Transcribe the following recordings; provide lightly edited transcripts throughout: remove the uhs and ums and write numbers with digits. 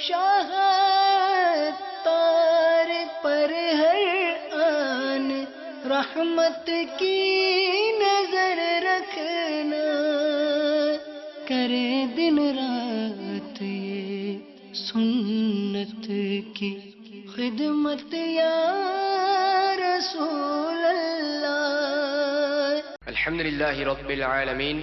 شاہ تار پر ہر آن رحمت کی نظر رکھنا، کرے دن رات یہ سنت کی خدمت یا رسول اللہ۔ الحمد للہ رب العالمین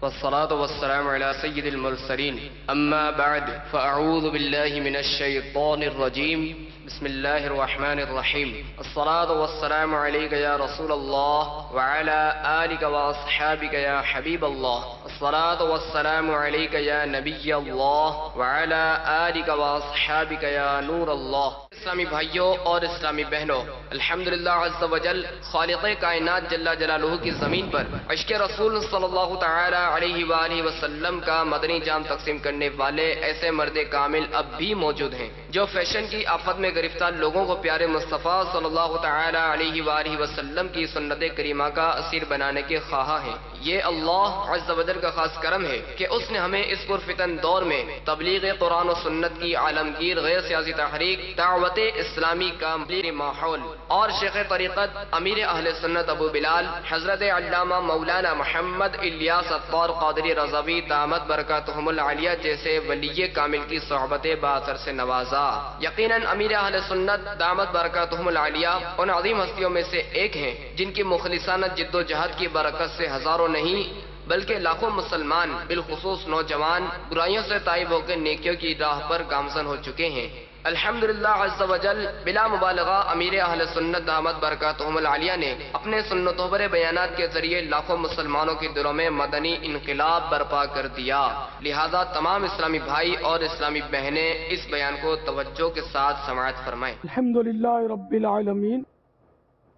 والصلاة والسلام على سید المرسلین، اما بعد فاعوذ باللہ من الشیطان الرجیم، بسم اللہ الرحمن الرحیم۔ الصلاة والسلام علیک یا رسول اللہ وعلى آلک واصحابک یا حبیب اللہ، الصلاة والسلام علیک یا نبی اللہ وعلى آلک واصحابک یا نور اللہ۔ اسلامی بھائیوں اور اسلامی بہنوں، الحمدللہ عز وجل خالق کائنات جل جلالہ کی زمین پر عشق رسول صلی اللہ تعالی علیہ وآلہ وسلم کا مدنی جام تقسیم کرنے والے ایسے مرد کامل اب بھی موجود ہیں جو فیشن کی آفت میں گرفتار لوگوں کو پیارے مصطفیٰ صلی اللہ تعالی علیہ وآلہ وسلم کی سنت کریمہ کا اسیر بنانے کے خواہاں ہیں۔ یہ اللہ عز وجل کا خاص کرم ہے کہ اس نے ہمیں اس پرفتن دور میں تبلیغ قرآن و سنت کی عالمگیر غیر سیاسی تحریک دعوت اسلامی کا مبلیغ ماحول اور شیخ طریقت امیر اہل سنت ابو بلال حضرت علامہ مولانا محمد الیاس عطار قادری رضوی دامت برکاتہم العالیہ جیسے ولی کامل کی صحبت باثر سے نوازا۔ یقیناً امیر اہل سنت دامت برکاتہم العالیہ ان عظیم ہستیوں میں سے ایک ہیں جن کی مخلصانہ جد و جہد کی برکت سے ہزاروں نہیں بلکہ لاکھوں مسلمان بالخصوص نوجوان برائیوں سے تائب ہو کے نیکیوں کی راہ پر گامزن ہو چکے ہیں۔ الحمدللہ عز وجل بلا مبالغہ امیر اہل سنت دامت برکاتہم العالیہ نے اپنے سنتوں پر بیانات کے ذریعے لاکھوں مسلمانوں کے دلوں میں مدنی انقلاب برپا کر دیا، لہذا تمام اسلامی بھائی اور اسلامی بہنیں اس بیان کو توجہ کے ساتھ سماعت فرمائیں۔ الحمدللہ رب العالمین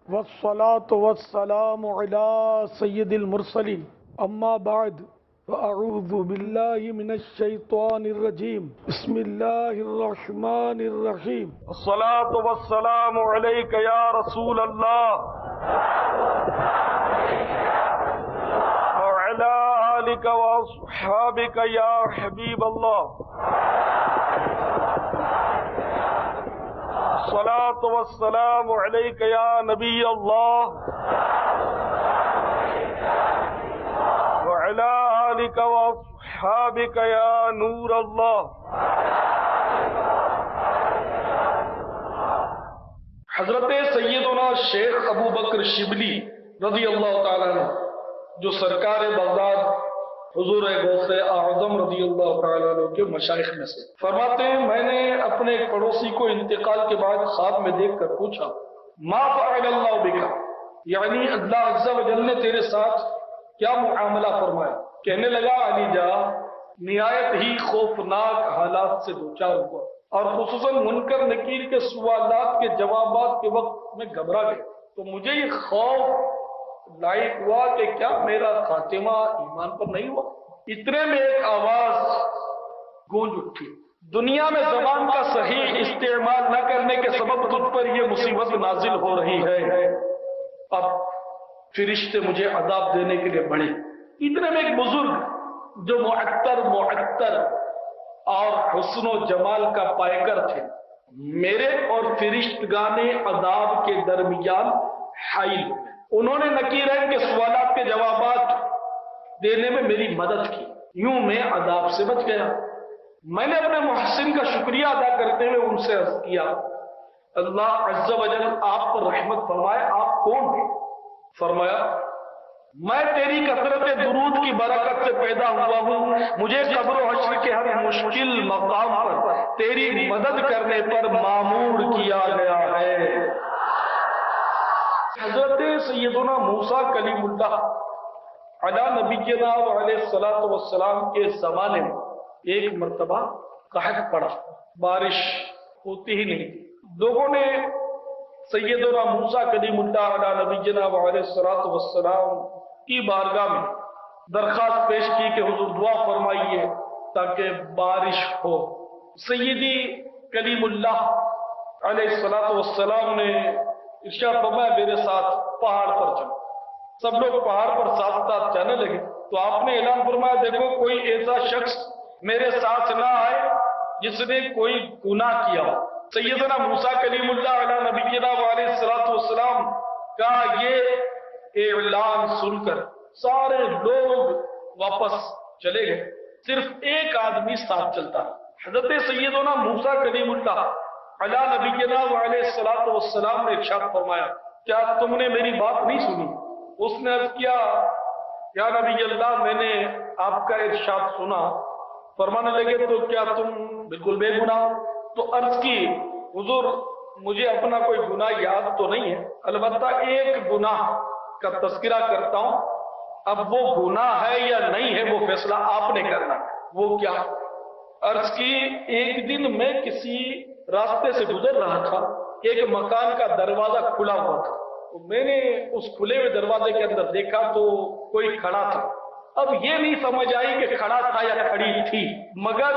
والصلاة والسلام علی سید المرسلین، اما بعد فاعوذ باللہ من الشیطان الرجیم، بسم اللہ الرحمن الرحیم۔ الصلاة والسلام علیک یا رسول اللہ وعلی آلک واصحابک یا حبیب اللہ، الصلاة والسلام علیک یا نبی اللہ وعلی آلک واصحابک یا نور اللہ۔ حضرت سیدنا شیخ ابو بکر شبلی رضی اللہ تعالیٰ عنہ جو سرکار بغداد حضور غوث اعظم رضی اللہ تعالیٰ عنہ کے مشائخ میں سے فرماتے ہیں، میں نے اپنے ایک پڑوسی کو انتقال کے بعد خواب میں دیکھ کر پوچھا، ما فعل اللہ بک، یعنی اللہ عز و جل نے تیرے ساتھ کیا معاملہ فرمایا؟ کہنے لگا، علی جا نہایت ہی خوفناک حالات سے دوچار ہوا اور خصوصاً منکر نکیر کے سوالات کے جوابات کے وقت میں گھبرا گیا، تو مجھے یہ خوف لاحق ہوا کہ کیا میرا خاتمہ ایمان پر نہیں ہوا؟ اتنے میں ایک آواز گونج اٹھی، دنیا میں زبان کا صحیح استعمال نہ کرنے کے سبب تجھ پر یہ مصیبت نازل ہو رہی ہے، اب فرشتے مجھے عذاب دینے کے لیے بڑھے۔ اتنے میں ایک بزرگ جو معطر اور حسن و جمال کا پائکر تھے، میرے اور فرشتگان عذاب کے درمیان حائل ہوئے، انہوں نے نکیرین کے سوالات کے جوابات دینے میں میری مدد کی، یوں میں عذاب سے بچ گیا۔ میں نے اپنے محسن کا شکریہ ادا کرتے ہوئے ان سے عرض کیا، اللہ عز و جل آپ پر رحمت فرمائے، آپ کون ہیں؟ فرمایا، میں تیری کثرت درود کی برکت سے پیدا ہوا ہوں، مجھے قبر و حشر کے ہر مشکل مقام پر تیری مدد کرنے پر مامور کیا گیا ہے۔ حضرت سیدنا موسیٰ کلیم اللہ علی نبینا علیہ الصلوۃ والسلام کے زمانے میں ایک مرتبہ قحط پڑا، بارش ہوتی ہی نہیں، لوگوں نے سیدنا موسیٰ کلیم اللہ علی نبینا علیہ الصلوۃ والسلام کی بارگاہ میں درخواست پیش کی کہ حضور دعا فرمائیے تاکہ بارش ہو۔ سیدی کلیم اللہ علیہ الصلوۃ والسلام نے ارشاد فرمایا، میرے ساتھ پہاڑ پر چلو۔ سب لوگ پہاڑ پر ساتھ ساتھ جانے لگے تو آپ نے اعلان فرمایا، دیکھو کوئی ایسا شخص میرے ساتھ نہ آئے جس نے کوئی گناہ کیا ہو۔ سیدنا موسیٰ کلیم اللہ علیہ نبینا علیہ السلام کا یہ اعلان سن کر سارے لوگ واپس چلے گئے، صرف ایک آدمی ساتھ چلتا۔ حضرت سیدنا موسیٰ کلیم اللہ علیہ نبینا علیہ السلام نے ارشاد فرمایا، کیا تم نے میری بات نہیں سنی؟ اس نے عرض کیا، یا نبی اللہ میں نے آپ کا ارشاد سنا۔ فرمانے لگے، تو کیا تم بالکل بے گناہ؟ تو عرض کی، حضور مجھے اپنا کوئی گناہ یاد تو نہیں ہے، البتہ ایک گناہ کا تذکرہ کرتا ہوں، اب وہ گناہ ہے یا نہیں ہے وہ فیصلہ آپ نے کرنا۔ وہ کیا؟ عرض کی، ایک دن میں کسی راستے سے گزر رہا تھا، ایک مکان کا دروازہ کھلا ہوا تھا، میں نے اس کھلے ہوئے دروازے کے اندر دیکھا تو کوئی کھڑا تھا۔ اب یہ نہیں سمجھ آئی کہ کھڑا تھا یا کھڑی تھی، مگر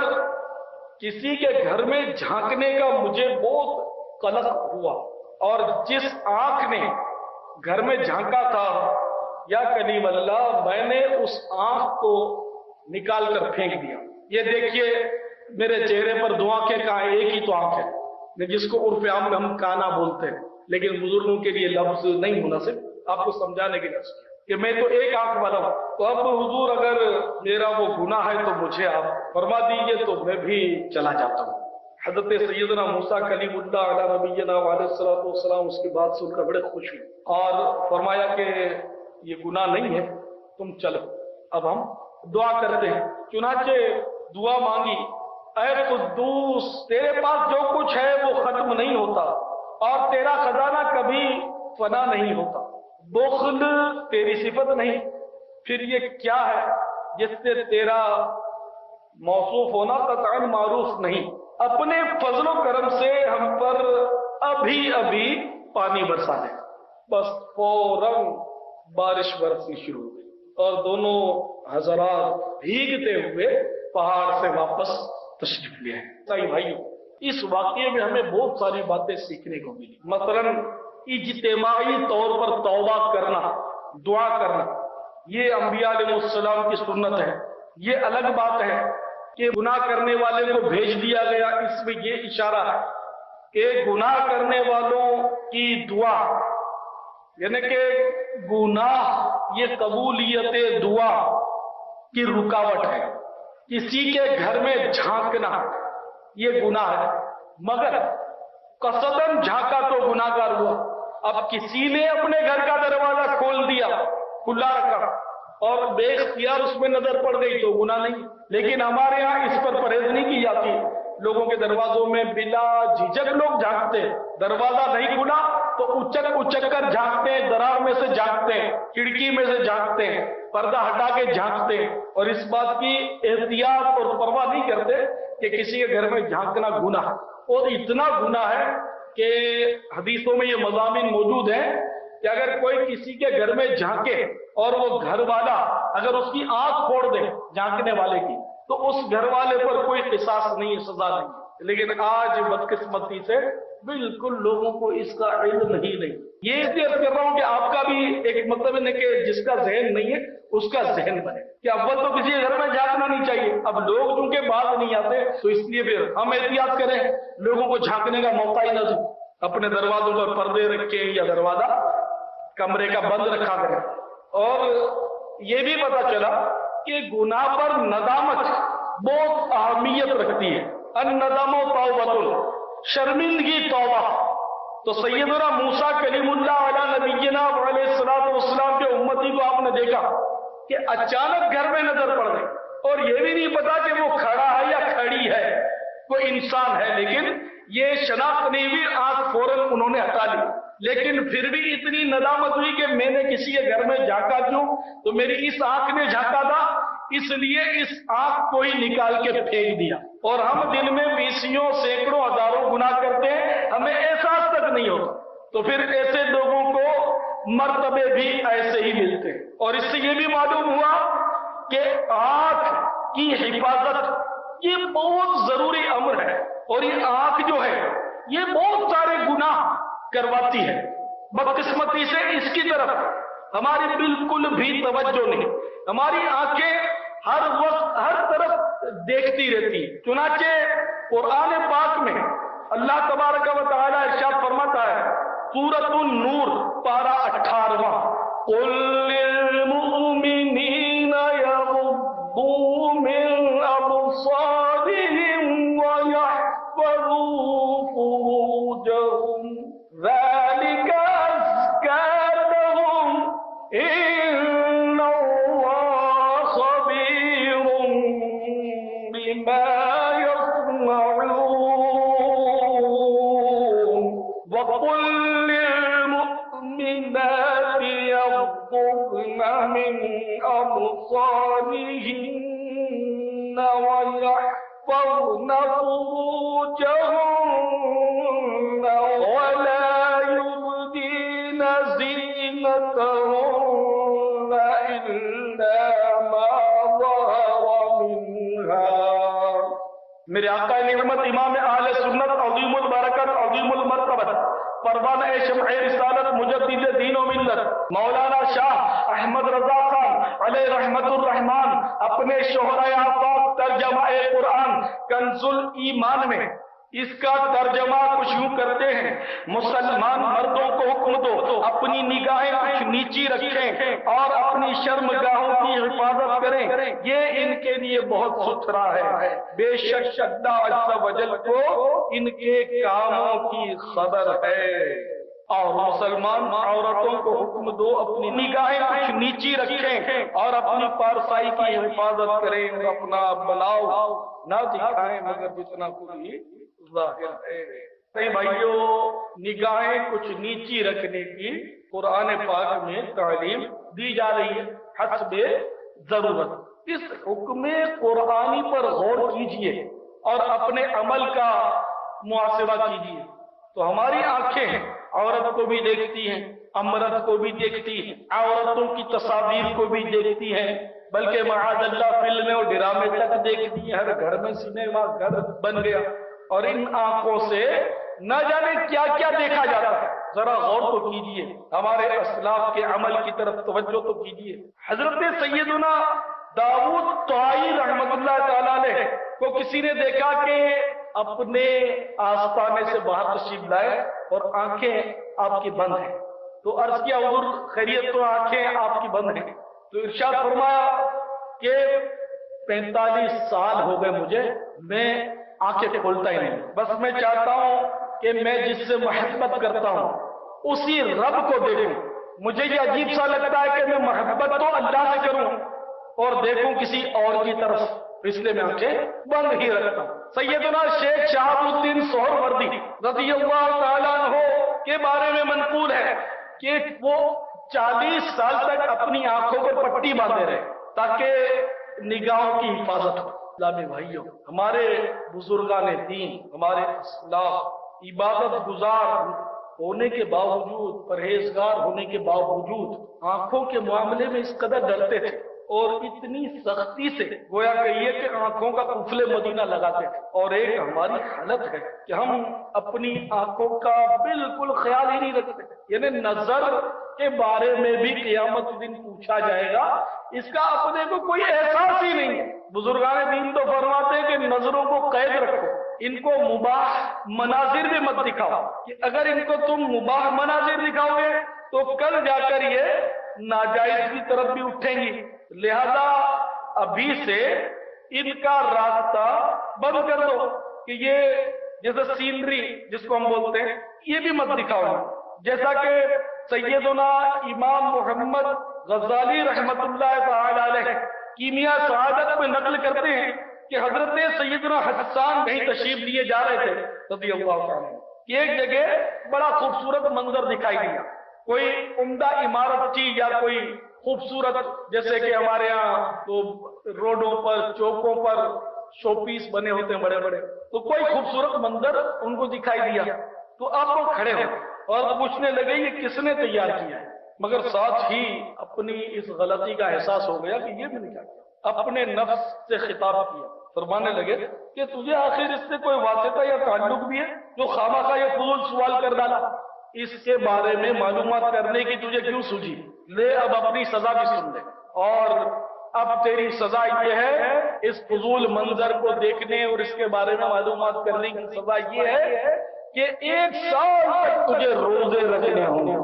کسی کے گھر میں جھانکنے کا مجھے بہت قلق ہوا، اور جس آنکھ نے گھر میں جھانکا تھا یا کلیم اللہ، میں نے اس آنکھ کو نکال کر پھینک دیا۔ یہ دیکھیے میرے چہرے پر دو آنکھیں کہاں، ایک ہی تو آنکھ ہے، جس کو عرف عام میں ہم کانا بولتے ہیں، لیکن بزرگوں کے لیے لفظ نہیں مناسب، آپ کو سمجھانے کے لیے کہ میں تو ایک آنکھ والا ہوں۔ تو اب حضور اگر میرا وہ گناہ ہے تو مجھے آپ فرما دیجئے تو میں بھی چلا جاتا ہوں۔ حضرت سیدنا موسیٰ کلیم اللہ علیہ نبینا علیہ السلام اس کی بات سن کر بڑے خوش ہوئے اور فرمایا کہ یہ گناہ نہیں ہے، تم چلو، اب ہم دعا کرتے ہیں۔ چنانچہ دعا مانگی، اے قدوس، تیرے پاس جو کچھ ہے وہ ختم نہیں ہوتا اور تیرا خزانہ کبھی فنا نہیں ہوتا، بخل تیری صفت نہیں، پھر یہ کیا ہے جس سے تیرا موصوف ہونا قطعاً معروف نہیں؟ اپنے فضل و کرم سے ہم پر ابھی پانی برسا دے۔ بس فوراً بارش برسنی شروع ہو گئی اور دونوں حضرات بھیگتے ہوئے پہاڑ سے واپس تشریف لے آئے۔ بھائیو، اس واقعے میں ہمیں بہت ساری باتیں سیکھنے کو ملی۔ مثلاً اجتماعی طور پر توبہ کرنا، دعا کرنا، یہ انبیاء علیہ السلام کی سنت ہے۔ یہ الگ بات ہے کہ گناہ کرنے والے کو بھیج دیا گیا، اس میں یہ اشارہ ہے کہ گناہ کرنے والوں کی دعا، یعنی کہ گناہ یہ قبولیت دعا کی رکاوٹ ہے۔ کسی کے گھر میں جھانکنا یہ گناہ ہے، مگر قصداً جھانکا تو گناہ گار ہوا۔ اب کسی نے اپنے گھر کا دروازہ کھول دیا، کھلا رکھا اور بے اختیار اس میں نظر پڑ گئی تو گناہ نہیں، لیکن ہمارے ہاں اس پر پرہیز نہیں کی جاتی۔ لوگوں کے دروازوں میں بلا جھجک لوگ جھانکتے، دروازہ نہیں کھلا تو اچک کر جھانکتے ہیں، درار میں سے جھانکتے ہیں، کھڑکی میں سے جھانکتے ہیں، پردہ ہٹا کے جھانکتے ہیں، اور اس بات کی احتیاط اور پرواہ نہیں کرتے کہ کسی کے گھر میں جھانکنا گناہ ہے۔ اور اتنا گناہ ہے کہ حدیثوں میں یہ مضامین موجود ہیں کہ اگر کوئی کسی کے گھر میں جھانکے اور وہ گھر والا اگر اس کی آنکھ پھوڑ دے جھانکنے والے کی، تو اس گھر والے پر کوئی قصاص نہیں، سزا نہیں۔ لیکن آج بدقسمتی سے بالکل لوگوں کو اس کا علم ہی نہیں۔ یہ اس لیے کر رہا ہوں کہ آپ کا بھی ایک مطلب ہے کہ جس کا ذہن نہیں ہے اس کا ذہن بنے کہ اول تو کسی گھر میں جھانکنا نہیں چاہیے۔ اب لوگ چونکہ باز نہیں آتے تو اس لیے پھر ہم احتیاط کریں، لوگوں کو جھانکنے کا موقع ہی نہ دیں، اپنے دروازوں پر پردے رکھیں یا دروازہ کمرے کا بند رکھا کریں۔ اور یہ بھی پتا چلا کہ گناہ پر ندامت بہت اہمیت رکھتی ہے۔ الندم توبۃ، شرمندگی توبہ۔ تو سیدنا موسیٰ کلیم اللہ علیہ نبینا علیہ السلام کے امتی کو آپ نے دیکھا کہ اچانک گھر میں نظر پڑ گئی اور یہ بھی نہیں پتا کہ وہ کھڑا ہے یا کھڑی ہے، کوئی انسان ہے، لیکن یہ شناخت نہیں ہوئی، آنکھ فوراً انہوں نے ہٹا لی۔ لیکن پھر بھی اتنی ندامت ہوئی کہ میں نے کسی کے گھر میں جھانکا کیوں؟ تو میری اس آنکھ نے جھانکا تھا، اس لیے اس آنکھ کو ہی نکال کے پھینک دیا۔ اور ہم دن میں بیسیوں سینکڑوں ہزاروں گناہ کرتے ہیں، ہمیں احساس تک نہیں ہوتا۔ تو پھر ایسے لوگوں کو مرتبے بھی ایسے ہی ملتے ہیں۔ اور اس سے یہ بھی معلوم ہوا کہ آنکھ کی حفاظت یہ بہت ضروری امر ہے، اور یہ آنکھ جو ہے یہ بہت سارے گناہ کرواتی ہے۔ بدقسمتی سے اس کی طرف ہماری بالکل بھی توجہ نہیں، ہماری آنکھیں ہر وقت ہر طرف دیکھتی رہتی ہیں۔ چنانچہ قرآن پاک میں اللہ تبارک و تعالی ارشاد فرماتا ہے، سورۃ النور پارہ 18واں، قُل لِّلْمُؤْمِنِينَ يَغُضُّوا مِنْ أَبْصَارِهِمْ وَيَحْفَظُوا فُرُوجَهُمْ ذَلِكَ أَزْكَىٰ لَهُمْ إِنَّ اللَّهَ خَبِيرٌ بِمَا يَصْنَعُونَ وَقُل لِّلْمُؤْمِنَاتِ يَغْضُضْنَ مِنْ أَبْصَارِهِنَّ وَيَحْفَظْنَ فُرُوجَهُنَّ وَلَا يُبْدِينَ زِينَتَهُنَّ إِلَّا مَا ظَهَرَ مِنْهَا۔ میرے آقا نعمت امام اہل سنت عظیم البرکت عظیم المرتبت پروانہ شمع رسالت مجدد دین و ملت مولانا شاہ احمد رضا خان علیہ رحمت الرحمان اپنے شہرۂ آفاق ترجمہ قرآن کنز الایمان میں اس کا ترجمہ کچھ یوں کرتے ہیں، مسلمان مردوں کو حکم دو اپنی نگاہیں کچھ نیچی رکھیں اور اپنی شرمگاہوں کی حفاظت کریں، یہ ان کے لیے بہت ستھرا ہے، بے شک اللہ عز و جل کو ان کے کاموں کی خبر ہے۔ اور مسلمان عورتوں کو حکم دو اپنی نگاہیں کچھ نیچی رکھیں اور اپنی پارسائی کی حفاظت کریں اور اپنا بناؤ نہ دکھائیں مگر جتنا کوئی ظاہر ہے۔ بھائیو، نگاہیں کچھ نیچی رکھنے کی قرآن پاک میں تعلیم دی جا رہی ہے حسب ضرورت۔ اس حکم قرآنی پر غور کیجئے اور اپنے عمل کا محاسبہ کیجئے تو ہماری آنکھیں عورت کو بھی دیکھتی ہیں، امرت کو بھی دیکھتی ہیں، عورتوں کی تصاویر کو بھی دیکھتی ہیں، بلکہ معاذ اللہ فلمیں اور ڈرامے تک دیکھتی ہیں۔ ہر گھر میں سنیما گھر بن گیا اور ان آنکھوں سے نہ جانے کیا کیا دیکھا جاتا ہے۔ ذرا غور تو کیجئے، ہمارے اسلاف کے عمل کی طرف توجہ تو کیجئے۔ حضرت سیدنا داؤد طائی رحمت اللہ تعالیٰ علیہ کو کسی نے دیکھا کہ اپنے آستانے سے باہر تشریف لائے اور آنکھیں آپ کی بند ہیں، تو عرض کیا حضور خیریت؟ تو آنکھیں آپ کی بند ہیں۔ تو ارشاد فرمایا کہ 45 سال ہو گئے مجھے، میں آنکھیں کھولتا ہی نہیں، بس میں چاہتا ہوں کہ میں جس سے محبت کرتا ہوں اسی رب کو دیکھوں۔ مجھے یہ عجیب سا لگتا ہے کہ میں محبت تو اللہ سے کروں اور دیکھوں کسی اور کی طرف، اس لیے میں آنکھیں بند ہی رکھتا ہوں۔ سیدنا شیخ شہاب الدین سہروردی رضی اللہ تعالیٰ عنہ کے بارے میں منقول ہے کہ وہ 40 سال تک اپنی آنکھوں پر پٹی باندھے رہے تاکہ نگاہوں کی حفاظت ہو۔ اسلامی بھائیوں، ہمارے بزرگان دین، ہمارے اسلاف عبادت گزار ہونے کے باوجود، پرہیزگار ہونے کے باوجود آنکھوں کے معاملے میں اس قدر ڈرتے تھے اور اتنی سختی سے گویا کہیے کہ آنکھوں کا قفل مدینہ لگاتے تھے۔ اور ایک ہماری حالت ہے کہ ہم اپنی آنکھوں کا بالکل خیال ہی نہیں رکھتے، یعنی نظر کے بارے میں بھی قیامت دن پوچھا جائے گا، اس کا اپنے کو کوئی احساس ہی نہیں ہے۔ بزرگان دین تو فرماتے ہیں کہ نظروں کو قید رکھو، ان کو مباح مناظر بھی مت دکھاؤ، کہ اگر ان کو تم مباح مناظر دکھاؤ گے تو کل جا کر یہ ناجائز کی طرف بھی اٹھیں گی، لہذا ابھی سے ان کا راستہ بند کر دو کہ یہ جیسے سینری جس کو ہم بولتے ہیں یہ بھی مت دکھاؤ۔ جیسا کہ سیدنا امام محمد غزالی رحمت اللہ تعالی علیہ کیمیا سعادت میں نقل کرتے ہیں کہ حضرت سیدنا حسان کہیں تشریف لیے جا رہے تھے رضی اللہ عنہ کہ ایک جگہ بڑا خوبصورت منظر دکھائی دیا، کوئی عمدہ عمارت تھی یا کوئی خوبصورت، جیسے کہ ہمارے ہاں تو روڈوں پر چوکوں پر شو پیس بنے ہوتے ہیں بڑے بڑے، تو کوئی خوبصورت منظر ان کو دکھائی دیا تو آپ وہ کھڑے ہو اور پوچھنے لگے یہ کس نے تیار کیا ہے، مگر ساتھ ہی اپنی اس غلطی کا احساس ہو گیا کہ یہ بھی نہیں کیا، اپنے نفس سے خطاب کیا، فرمانے لگے کہ تجھے آخر اس سے کوئی واسطہ یا تعلق بھی ہے جو خامخواہ یہ فضول سوال کر ڈالا، اس کے بارے میں معلومات کرنے کی تجھے کیوں سوجی، لے اب اپنی سزا بھی سن لے۔ اور اب تیری سزا یہ ہے، اس فضول منظر کو دیکھنے اور اس کے بارے میں معلومات کرنے کی سزا یہ ہے کہ 1 سال تک تجھے روزے رکھنے ہوں گے۔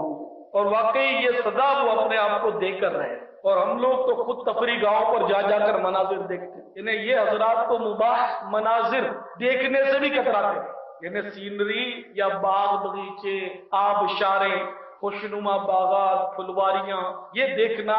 اور واقعی یہ سزا وہ اپنے آپ کو دے کر رہے ہیں۔ اور ہم لوگ تو خود تفریح گاہوں پر جا کر مناظر دیکھتے ہیں، انہیں یہ حضرات تو مباح مناظر دیکھنے سے بھی کتراتے ہیں، انہیں سینری یا باغ بغیچے، آبشاریں، خوشنما باغات، پھلواریاں، یہ دیکھنا،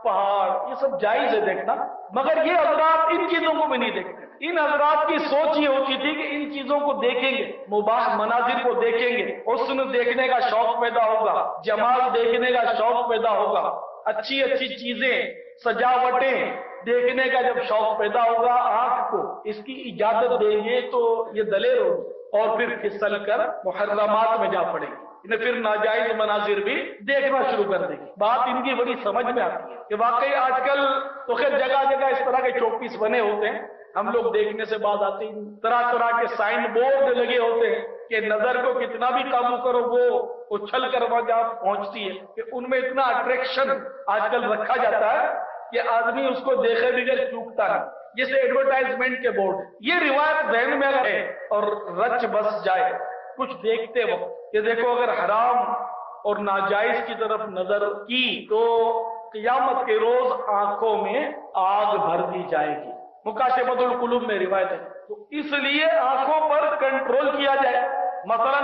پہاڑ، یہ سب جائز ہے دیکھنا، مگر یہ حضرات ان چیزوں کو بھی نہیں دیکھتے۔ ان حضرات کی سوچ یہ ہوتی تھی کہ ان چیزوں کو دیکھیں گے، مباح مناظر کو دیکھیں گے، حسن دیکھنے کا شوق پیدا ہوگا، جمال دیکھنے کا شوق پیدا ہوگا، اچھی اچھی چیزیں، سجاوٹیں دیکھنے کا جب شوق پیدا ہوگا آنکھ کو، اس کی اجازت دیں گے تو یہ دلیر ہوگی اور پھر پھسل کر محرمات میں جا پڑے گی، انہیں پھر ناجائز مناظر بھی دیکھنا شروع کر دے گی۔ بات ان کی بڑی سمجھ میں آتی ہے کہ واقعی آج کل تو خیر جگہ جگہ اس طرح کے چوک پیس بنے ہوتے ہیں، ہم لوگ دیکھنے سے بعد آتے ہیں، طرح طرح کے سائن بورڈ لگے ہوتے ہیں کہ نظر کو کتنا بھی قابو کرو وہ اچھل کر وہاں جا پہنچتی ہے، کہ ان میں اتنا اٹریکشن آج کل رکھا جاتا ہے کہ آدمی اس کو دیکھے بغیر چوکتا ہے، جیسے ایڈورٹائزمنٹ کے بورڈ۔ یہ روایت ذہن میں اگر ہے اور رچ بس جائے کچھ دیکھتے وقت کہ دیکھو اگر حرام اور ناجائز کی طرف نظر کی تو قیامت کے روز آنکھوں میں آگ بھر دی جائے گی، مکاشفۃ القلوب میں روایت ہے۔ تو اس لیے آنکھوں پر کنٹرول کیا جائے، مثلا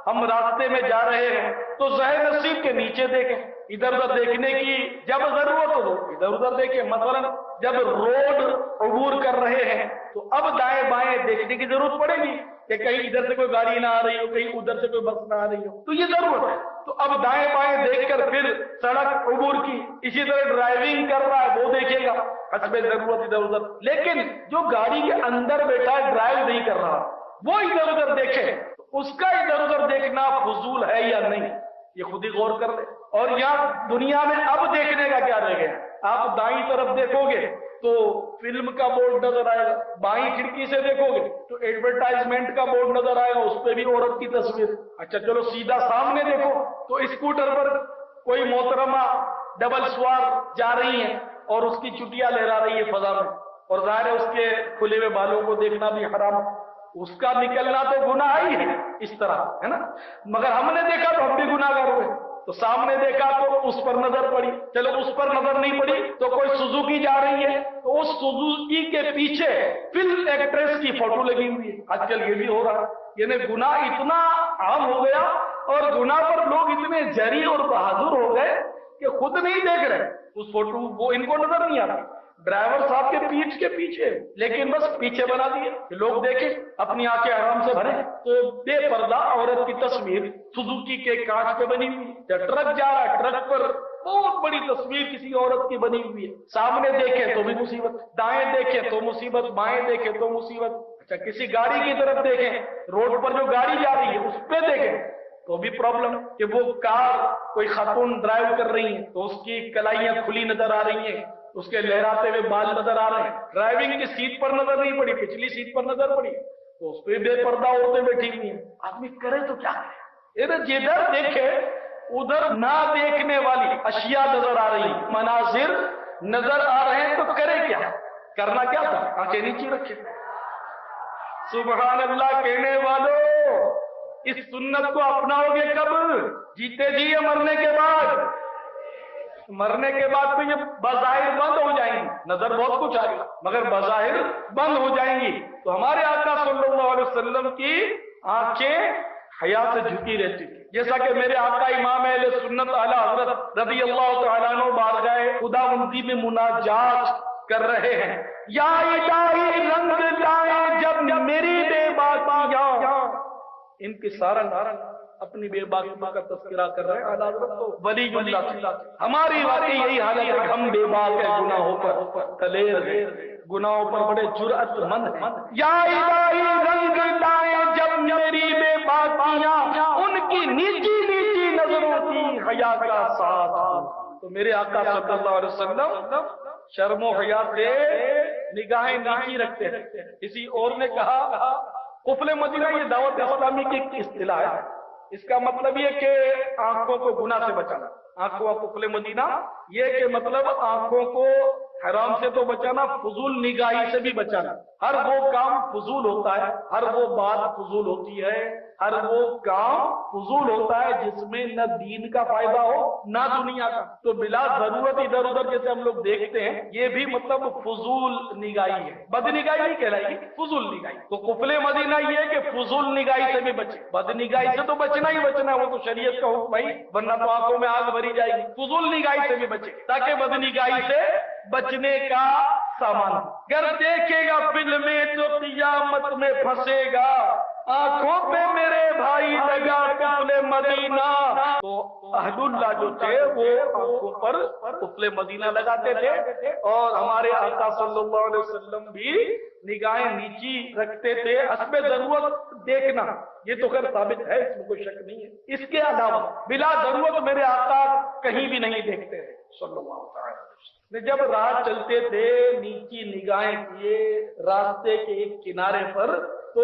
ہم راستے میں جا رہے ہیں تو ظاہر نصیب کے نیچے دیکھیں، ادھر ادھر دیکھنے کی جب ضرورت ہو ادھر ادھر دیکھیں، مثلا جب روڈ عبور کر رہے ہیں تو اب دائیں بائیں دیکھنے کی ضرورت پڑے گی کہ کہیں ادھر سے کوئی گاڑی نہ آ رہی ہو، کہیں ادھر سے کوئی بس نہ آ رہی ہو، تو یہ ضرورت ہے۔ تو اب دائیں بائیں دیکھ کر پھر سڑک عبور کی، اسی طرح ڈرائیونگ کر رہا ہے وہ دیکھے گا حسب ضرورت ادھر ادھر، لیکن جو گاڑی کے اندر بیٹھا ہے ڈرائیو نہیں کر رہا وہ ادھر ادھر دیکھے، اس کا ادھر ادھر دیکھنا فضول ہے یا نہیں یہ خود ہی غور کر لے۔ اور یہاں دنیا میں اب دیکھنے کا کیا رہ گیا، آپ دائیں طرف دیکھو گے تو فلم کا بورڈ نظر آئے گا، بائیں کھڑکی سے دیکھو گے تو ایڈورٹائزمنٹ کا بورڈ نظر آئے گا، اس پہ بھی عورت کی تصویر۔ اچھا چلو سیدھا سامنے دیکھو تو اسکوٹر پر کوئی محترمہ ڈبل سوار جا رہی ہیں اور اس کی چٹیاں لہرا رہی ہے فضا میں، اور ظاہر ہے اس کے کھلے ہوئے بالوں کو دیکھنا بھی حرام، اس کا نکلنا تو گناہ ہی ہے اس طرح ہے نا، مگر ہم نے دیکھا تو ہم بھی گناہ گار ہوئے، تو سامنے دیکھا تو اس پر نظر پڑی، چلو اس پر نظر نہیں پڑی تو کوئی سوزوکی جا رہی ہے تو اس سوزوکی کے پیچھے فلم ایکٹریس کی فوٹو لگی ہوئی ہے، آج کل یہ بھی ہو رہا ہے، یعنی گناہ اتنا عام ہو گیا اور گناہ پر لوگ اتنے جری اور بہادر ہو گئے کہ خود نہیں دیکھ رہے اس فوٹو، وہ ان کو نظر نہیں آتی، ڈرائیور صاحب کے پیٹھ کے پیچھے، لیکن بس پیچھے بنا دیے کہ لوگ دیکھیں اپنی آنکھیں آرام سے بھریں، تو بے پردہ عورت کی تصویر سوزوکی کے کانچ پہ بنی ہوئی ہے، ٹرک جا رہا ہے ٹرک پر بہت بڑی تصویر کسی عورت کی بنی ہوئی ہے، سامنے دیکھیں تو بھی مصیبت، دائیں دیکھیں تو مصیبت، بائیں دیکھیں تو مصیبت۔ اچھا کسی گاڑی کی طرف دیکھیں، روڈ پر جو گاڑی جا رہی ہے اس پہ دیکھیں تو بھی پرابلم کہ وہ کار کوئی خاتون ڈرائیو کر رہی ہیں تو اس کی کلائیاں کھلی نظر آ رہی ہیں، اس کے لہراتے ہوئے بال نظر آ رہے ہیں، ڈرائیونگ کی سیٹ پر نظر نہیں پڑی، پچھلی سیٹ پر نظر پڑی تو اس پہ بے پردہ عورتیں بیٹھی ہوئی ہیں، آدمی کرے تو کیا کرے، جدھر دیکھے ادھر نہ دیکھنے والی اشیاء نظر آ رہی، مناظر نظر آ رہے ہیں تو کرے کیا، کرنا کیا تھا، آنکھیں نیچے رکھے۔ سبحان اللہ کہنے والوں، اس سنت کو اپناؤ گے کب، جیتے جی یا مرنے کے بعد؟ مرنے کے بعد تو یہ بظاہر بند ہو جائیں گی، نظر بہت کچھ آئے گا مگر بظاہر بند ہو جائیں گی، تو ہمارے آقا صلی اللہ علیہ وسلم کی آنکھیں حیا سے جھکی رہتی تھی، جیسا کہ میرے آقا امام اہل سنت اعلیٰ حضرت رضی اللہ تعالیٰ عنہ بارگاہ خداوندی میں مناجات کر رہے ہیں، یا الہی رنگ لائے جب میری بے باکیاں، ان کی سارا اپنی بے باکیوں کا تذکرہ کر رہے ہیں اعلیٰ حضرت تو ولی اللہ، ہماری واقعی یہی حالت ہے، ہم بے باک ہیں گناہوں پر، دلیر ہیں گناہوں پر، بڑے جرأت مند ہیں، یا الہی رنگ لائے جب میری بے باکیاں، ان کی نیچی نیچی نظروں کی حیا کا ساتھ، تو میرے آقا صلی اللہ علیہ وسلم شرم و حیا سے نگاہیں نیچی رکھتے ہیں۔ کسی اور نے کہا قفل مدینہ یہ دعوت اسلامی کی ایک اصطلاح ہے، اس کا مطلب یہ کہ آنکھوں کو گناہ سے بچانا، آنکھوں کا قفل مدینہ یہ کہ مطلب آنکھوں کو حرام سے تو بچانا، فضول نگاہی سے بھی بچانا. ہر وہ کام فضول ہوتا ہے، ہر وہ بات فضول ہوتی ہے، ہر وہ کام فضول ہوتا ہے جس میں نہ دین کا فائدہ ہو نہ دنیا کا. تو بلا ضرورت ادھر ادھر جیسے ہم لوگ دیکھتے ہیں، یہ بھی مطلب فضول نگاہی ہے. بد نگاہی نہیں کہلائے گی، فضول نگاہی. تو قفل مدینہ یہ ہے کہ فضول نگاہی سے بھی بچے. بد نگاہی سے تو بچنا ہی بچنا ہے، وہ تو شریعت کا حکم ہے، ورنہ تو آنکھوں میں آگ بھری جائے گی. فضول نگاہی سے بھی بچے تاکہ بد نگاہی سے بچنے کا سامان. گر دیکھے گا فلمیں تو قیامت میں پھنسے گا، آنکھوں پہ میرے بھائی لگا قفل مدینہ. تو اہل اللہ جو تھے وہ آنکھوں پر قفل مدینہ لگاتے تھے، اور ہمارے آقا صلی اللہ علیہ وسلم بھی نگاہیں نیچی رکھتے تھے. حسب ضرورت دیکھنا یہ تو خیر ثابت ہے، اس میں کوئی شک نہیں ہے. اس کے علاوہ بلا ضرورت میرے آقا کہیں بھی نہیں دیکھتے تھے صلی اللہ علیہ وسلم. جب راہ چلتے تھے نیچی نگاہیں کیے راستے کے ایک کنارے پر، تو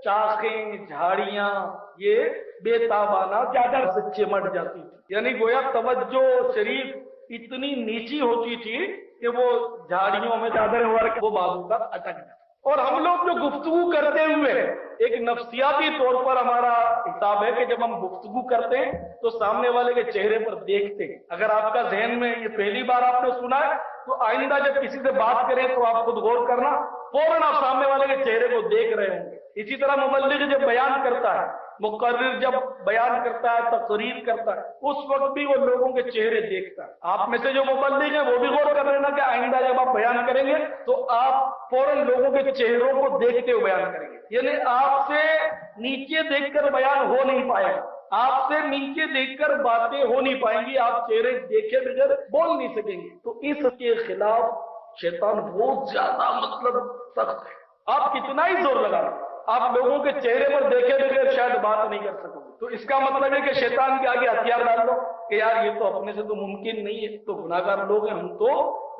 چاخیں جھاڑیاں یہ بے تابانہ چادر سے چمٹ جاتی تھی. یعنی گویا توجہ شریف اتنی نیچی ہوتی تھی کہ وہ جھاڑیوں میں چادر وہ بازو کا اٹک جاتا. اور ہم لوگ جو گفتگو کرتے ہوئے ایک نفسیاتی طور پر ہمارا حساب ہے کہ جب ہم گفتگو کرتے ہیں تو سامنے والے کے چہرے پر دیکھتے ہیں. اگر آپ کا ذہن میں یہ پہلی بار آپ نے سنا ہے تو آئندہ جب کسی سے بات کریں تو آپ خود غور کرنا، فوراً آپ سامنے والے کے چہرے کو دیکھ رہے ہوں گے. اسی طرح مبلغ جب بیان کرتا ہے، مقرر جب بیان کرتا ہے، تقریر کرتا ہے، اس وقت بھی وہ لوگوں کے چہرے دیکھتا ہے. آپ میں سے جو مبلغ ہیں وہ بھی غور کر لینا کہ آئندہ جب آپ بیان کریں گے تو آپ فوراً لوگوں کے چہروں کو دیکھتے ہوئے بیان کریں گے. یعنی آپ سے نیچے دیکھ کر بیان ہو نہیں پائے گا، آپ سے نیچے دیکھ کر باتیں ہو نہیں پائیں گی، آپ چہرے دیکھے بغیر بول نہیں سکیں گے. تو اس کے خلاف شیطان بہت زیادہ مطلب سخت ہے. آپ کتنا ہی زور لگا لیں، آپ لوگوں کے چہرے پر دیکھے بغیر شاید بات نہیں کر سکو گے. تو اس کا مطلب ہے کہ شیطان کے آگے ہتھیار ڈال دو کہ یار یہ تو اپنے سے تو ممکن نہیں ہے، تو گناہ گار لوگ ہیں، ہم تو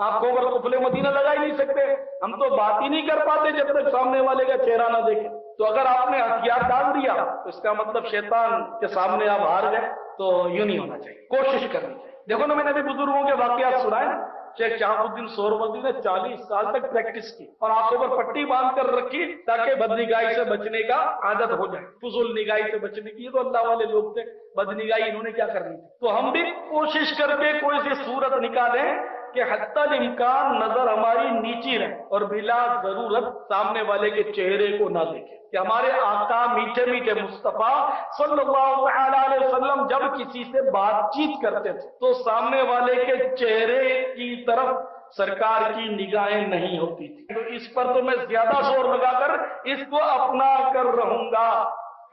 آنکھوں پر قفل مدینہ لگا ہی نہیں سکتے، ہم تو بات ہی نہیں کر پاتے جب تک سامنے والے کا چہرہ نہ دیکھیں. تو اگر آپ نے ہتھیار ڈال دیا تو اس کا مطلب شیطان کے سامنے آپ ہار گئے. تو یوں نہیں ہونا چاہیے، کوشش کرنی چاہیے. دیکھو نا، میں نے بھی بزرگوں کے واقعات سنائے. شیخ شہاب الدین سہروردی نے 40 سال تک پریکٹس کی اور آنکھوں پر پٹی باندھ کر رکھی تاکہ بد نگاہی سے بچنے کا عادت ہو جائے. فضول نگاہی سے بچنے کی تو اللہ والے لوگ تھے، بد نگاہی انہوں نے کیا کرنی تھی. تو ہم بھی کوشش کر کے کوئی سی صورت نکالیں کہ حتی الامکان نظر ہماری نیچی رہے اور بلا ضرورت سامنے والے کے چہرے کو نہ دیکھیں. کہ ہمارے آقا میٹھے میٹھے مصطفیٰ صلی اللہ علیہ وسلم جب کسی سے بات چیت کرتے تھے تو سامنے والے کے چہرے کی طرف سرکار کی نگاہیں نہیں ہوتی تھی. تو اس پر تو میں زیادہ زور لگا کر اس کو اپنا کر رہوں گا.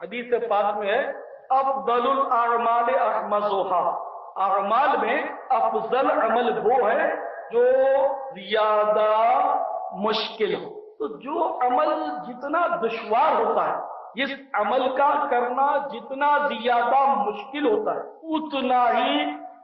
حدیث پاک میں ہے افضل الاعمال احمسها، اعمال میں افضل عمل وہ ہے جو زیادہ مشکل ہو. تو جو عمل جتنا دشوار ہوتا ہے، اس عمل کا کرنا جتنا زیادہ مشکل ہوتا ہے، اتنا ہی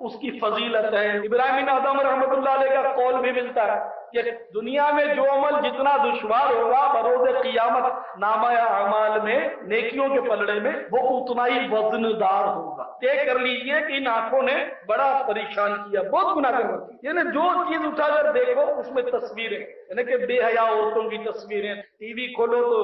اس کی فضیلت ہے. ابراہیم بن ادم رحمۃ اللہ علیہ کا قول بھی ملتا ہے کہ دنیا میں جو عمل جتنا دشوار ہوگا بروز قیامت نامہ اعمال میں، نیکیوں کے پلڑے میں، وہ اتنا ہی وزن دار ہوگا. طے کر لیجئے کہ ان آنکھوں نے بڑا پریشان کیا، بہت گناہ کر رکھی. یعنی جو چیز اٹھا کر دیکھو اس میں تصویریں، یعنی کہ بے حیا عورتوں کی تصویریں، ٹی وی کھولو تو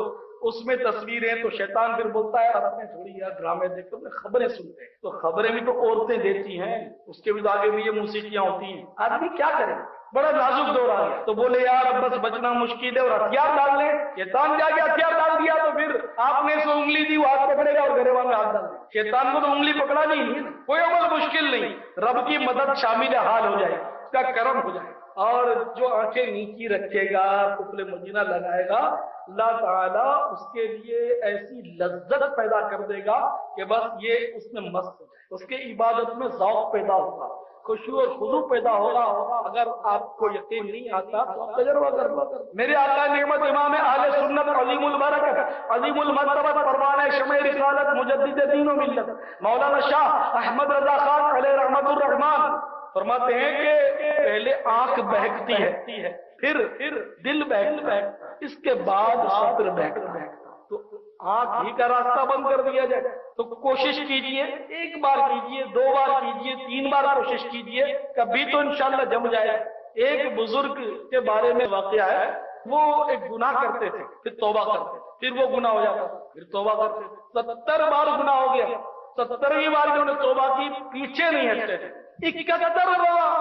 اس میں تصویریں. تو شیطان پھر بولتا ہے آپ نے تھوڑی یار ڈرامے دیکھو، خبریں سنتے ہیں. تو خبریں بھی تو عورتیں دیتی ہیں، اس کے بھی آگے بھی یہ موسیقیاں ہوتی ہیں. آدمی کیا کرے، بڑا نازک دور آ گیا. تو بولے یار بس بچنا مشکل ہے اور ہتھیار ڈال لیں. شیطان جا کے ہتھیار ڈال دیا تو پھر آپ نے سو انگلی دی، وہ ہاتھ پکڑے گا اور گریبان میں ہاتھ ڈال دیں. شیطان کو تو انگلی پکڑا نہیں ہے. کوئی عمل مشکل نہیں، رب کی مدد شامل حال ہو جائے، اس کا کرم ہو جائے. اور جو آنکھیں نیچی رکھے گا، قفل مدینہ لگائے گا، اللہ تعالیٰ اس کے لیے ایسی لذت پیدا کر دے گا کہ بس یہ اس میں مست ہو جائے. اس کے عبادت میں ذوق پیدا ہوگا، خشوع اور خضوع پیدا ہوگا. اگر آپ کو یقین نہیں آتا تو آپ تجربہ کر لو. میرے آقا نعمت امام اہل سنت عظیم البرکت عظیم المرتبت پروانہ شمع رسالت مجدد دین و ملت مولانا شاہ احمد رضا خان علیہ رحمت الرحمان فرماتے ہیں کہ پہلے آنکھ بہکتی ہے، پھر دل بہکتا ہے، اس کے بعد صدر بہکتا ہے. تو آنکھ ہی کا راستہ بند کر دیا جائے. تو کوشش کیجئے، ایک بار کیجئے، 2 بار کیجئے، 3 بار کوشش کیجئے، کبھی تو انشاءاللہ جم جائے. ایک بزرگ کے بارے میں واقعہ ہے، وہ ایک گناہ کرتے تھے، پھر توبہ کرتے، پھر وہ گناہ ہو جاتا، پھر توبہ کرتے، 70 بار گناہ ہو گیا، 70ویں بار انہوں نے توبہ کی، پیچھے نہیں ہٹتے تھے، 71 بار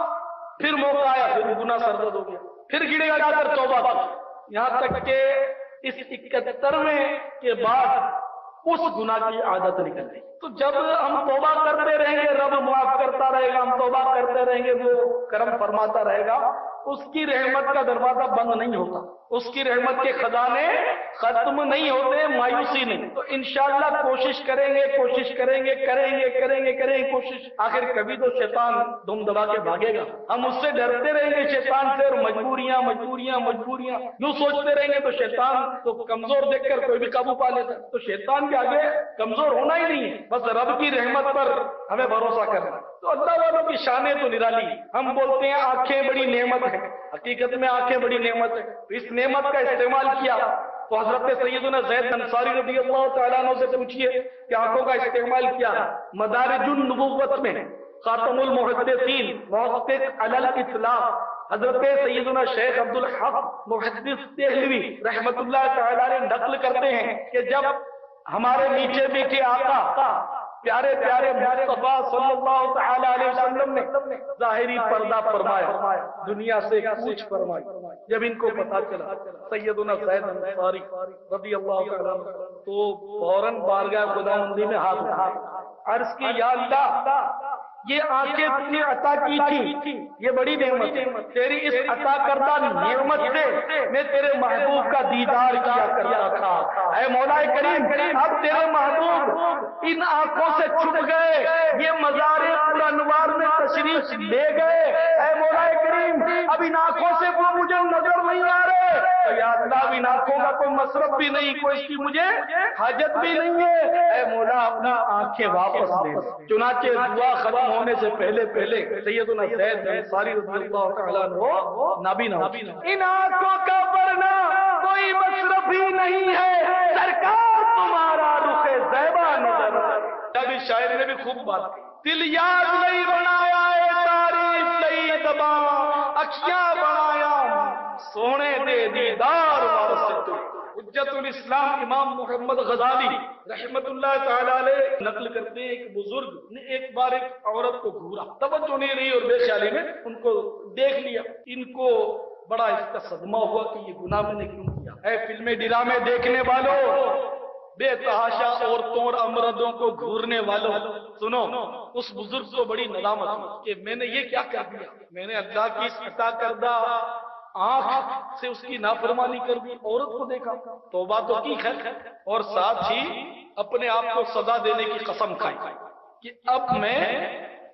پھر موقع آیا، پھر گناہ سرزد ہو گیا، پھر گڑ گڑا کر توبہ کی، یہاں تک کہ اس 71ویں کے بعد اس گناہ کی عادت نکل گئی۔ تو جب ہم توبہ کرتے رہیں گے رب معاف کرتا رہے گا، ہم توبہ کرتے رہیں گے وہ کرم فرماتا رہے گا، اس کی رحمت کا دروازہ بند نہیں ہوتا، اس کی رحمت کے خزانے ختم نہیں ہوتے، مایوسی نہیں۔ تو انشاءاللہ کوشش کریں گے کوشش، آخر کبھی تو شیطان دم دبا کے بھاگے گا، ہم اس سے ڈرتے رہیں گے شیطان سے، اور مجبوریاں یوں سوچتے رہیں گے تو شیطان تو کمزور دیکھ کر کوئی بھی قابو پا لیتا، تو شیطان کے آگے کمزور ہونا ہی نہیں ہے، بس رب کی رحمت پر ہمیں بھروسہ کرنا۔ تو اللہ والوں کی شانیں تو نرالی ہیں۔ ہم بولتے ہیں آنکھیں بڑی نعمت ہے، حقیقت میں آنکھیں بڑی نعمت ہے، تو اس نعمت کا استعمال کیا تو حضرت سیدنا زید انصاری رضی اللہ تعالیٰ عنہ سے پوچھئے کہ آنکھوں کا استعمال کیا ہے؟ مدارج النبوت میں خاتم المحدثین محقق علی الاطلاق حضرت سیدنا شیخ عبدالحق محدث دہلوی رحمت اللہ تعالیٰ نے نقل کرتے ہیں کہ جب ہمارے نیچے بیٹھے آقا پیارے مصطفیٰ صلی اللہ تعالیٰ علیہ وسلم نے ظاہری پردہ فرمایا، دنیا سے کوچ فرمائی، جب ان کو پتا چلا سیدنا زید انصاری رضی اللہ تعالیٰ تو فوراً بارگاہ خداوندی میں ہاتھ اٹھایا، عرض کی یا اللہ یہ آنکھیں تم نے عطا کی تھی، یہ بڑی نعمت ہے، تیری اس عطا کردہ نعمت سے میں تیرے محبوب کا دیدار کیا کرتا تھا، اے مولا کریم اب تیرے محبوب ان آنکھوں سے چھپ گئے، یہ مزار پرانوار میں تشریف لے گئے، اے مولا کریم اب ان آنکھوں سے وہ مجھے نظر نہیں آ رہے، تو یا اللہ ان آنکھوں کا کوئی مصرف بھی نہیں، کوئی اس کی مجھے حاجت بھی نہیں ہے، اے مولا اپنا آنکھیں واپس دے۔ چنانچہ دعا ختم ہونے سے پہلے سیدنا زید انصاری رضی اللہ تعالیٰ عنہ نابینا ان آنکھوں کا ورنہ کوئی مصرف ہی نہیں ہے، سرکار تمہارا رخ زیبا نظر۔ ابھی شاعر نے بھی خوب بات کی، دل یاد نہیں بنایا ہے تعریف نہیں دبا، اکھیاں بنایا سونے دے دیدار وارث۔ حجت الاسلام امام محمد غزالی رحمت اللہ تعالیٰ علیہ نقل کرتے ہیں ایک بزرگ نے ایک بار ایک عورت کو گھورا، توجہ نہیں رہی اور بے خیالی میں ان کو دیکھ لیا، ان کو بڑا اس کا صدمہ ہوا کہ یہ گناہ میں نے کیوں کیا۔ اے فلمیں ڈرامے دیکھنے والوں، بے تحاشا عورتوں اور امردوں کو گھورنے والوں، سنو، اس بزرگ کو بڑی ندامت ہوئی کہ میں نے یہ کیا کر دیا، میں نے اللہ کی اس عطا کردہ آنکھ سے اس کی نافرمانی کر دی، عورت کو دیکھا، توبہ تو کی خیر، اور ساتھ ہی اپنے آپ کو سزا دینے کی قسم کھائی کہ اب میں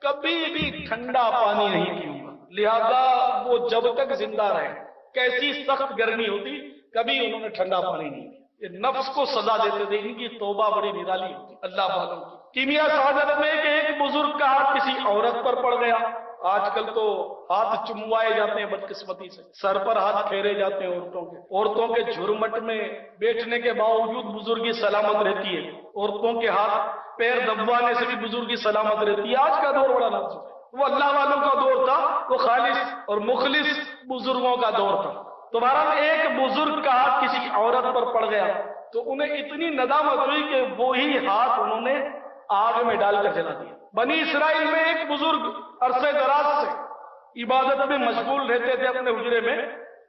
کبھی بھی ٹھنڈا پانی نہیں پیوں گا، لہذا وہ جب تک زندہ رہے کیسی سخت گرمی ہوتی کبھی انہوں نے ٹھنڈا پانی نہیں پیا، یہ نفس کو سزا دیتے تھے۔ ان کی توبہ بڑی نرالی ہوتی اللہ والوں کی۔ کیمیا سعادت میں کہ ایک بزرگ کا ہاتھ کسی عورت پر پڑ گیا، آج کل تو ہاتھ چموائے جاتے ہیں بدقسمتی سے، سر پر ہاتھ پھیرے جاتے ہیں عورتوں کے جھرمٹ میں بیٹھنے کے باوجود بزرگی سلامت رہتی ہے، عورتوں کے ہاتھ پیر دبوانے سے بھی بزرگی سلامت رہتی ہے۔ آج کا دور بڑا نازک ہے، وہ اللہ والوں کا دور تھا، وہ خالص اور مخلص بزرگوں کا دور تھا۔ تو بہرحال ایک بزرگ کا ہاتھ کسی عورت پر پڑ گیا تو انہیں اتنی ندامت ہوئی کہ وہی ہاتھ انہوں نے آگ میں ڈال کر جلا دیا۔ بنی اسرائیل میں ایک بزرگ عرصے دراز سے عبادت میں مشغول رہتے تھے اپنے حجرے میں،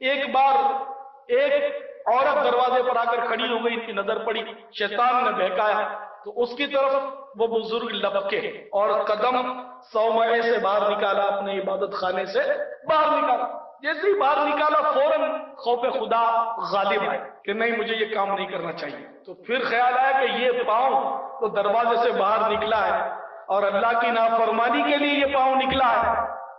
ایک بار ایک عورت دروازے پر آ کر کھڑی ہو گئی، ان کی نظر پڑی، شیطان نے بہکایا تو اس کی طرف وہ بزرگ لپکے اور قدم صومعے سے باہر نکالا، اپنے عبادت خانے سے باہر نکالا، جیسے ہی باہر نکالا فوراً خوف خدا غالب آئے کہ نہیں مجھے یہ کام نہیں کرنا چاہیے۔ تو پھر خیال آیا کہ یہ پاؤں تو دروازے سے باہر نکلا ہے اور اللہ کی نافرمانی کے لیے یہ پاؤں نکلا ہے،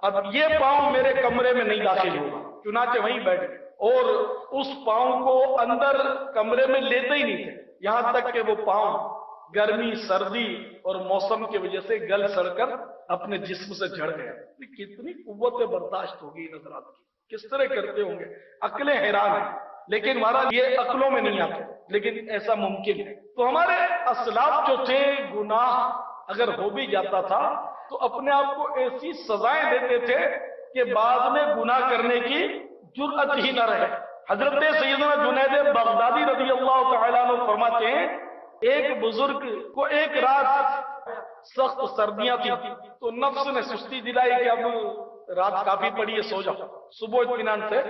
اب یہ پاؤں میرے کمرے میں نہیں داخل ہوگا، چنانچہ وہیں بیٹھ گئے اور اس پاؤں کو اندر کمرے میں لیتے ہی نہیں تھے، یہاں تک کہ وہ پاؤں گرمی سردی اور موسم کی وجہ سے گل سڑ کر اپنے جسم سے جھڑ گئے۔ کتنی قوت برداشت ہوگی حضرات کی، کس طرح کرتے ہوں گے، عقلیں حیران ہیں، لیکن ہمارا یہ عقلوں میں نہیں آتا، لیکن ایسا ممکن ہے۔ تو ہمارے اسلاف جو تھے گناہ اگر ہو بھی جاتا تھا تو اپنے آپ کو ایسی سزائیں دیتے تھے کہ بعد میں گناہ کرنے کی جرأت ہی نہ رہے۔ حضرت سیدنا جنید بغدادی رضی اللہ تعالیٰ عنہ فرماتے ہیں ایک بزرگ کو ایک رات سخت سردیاں تھی تو نفس نے سستی دلائی کہ اب رات کافی پڑی ہے، سو جاؤ، صبح اطمینان سے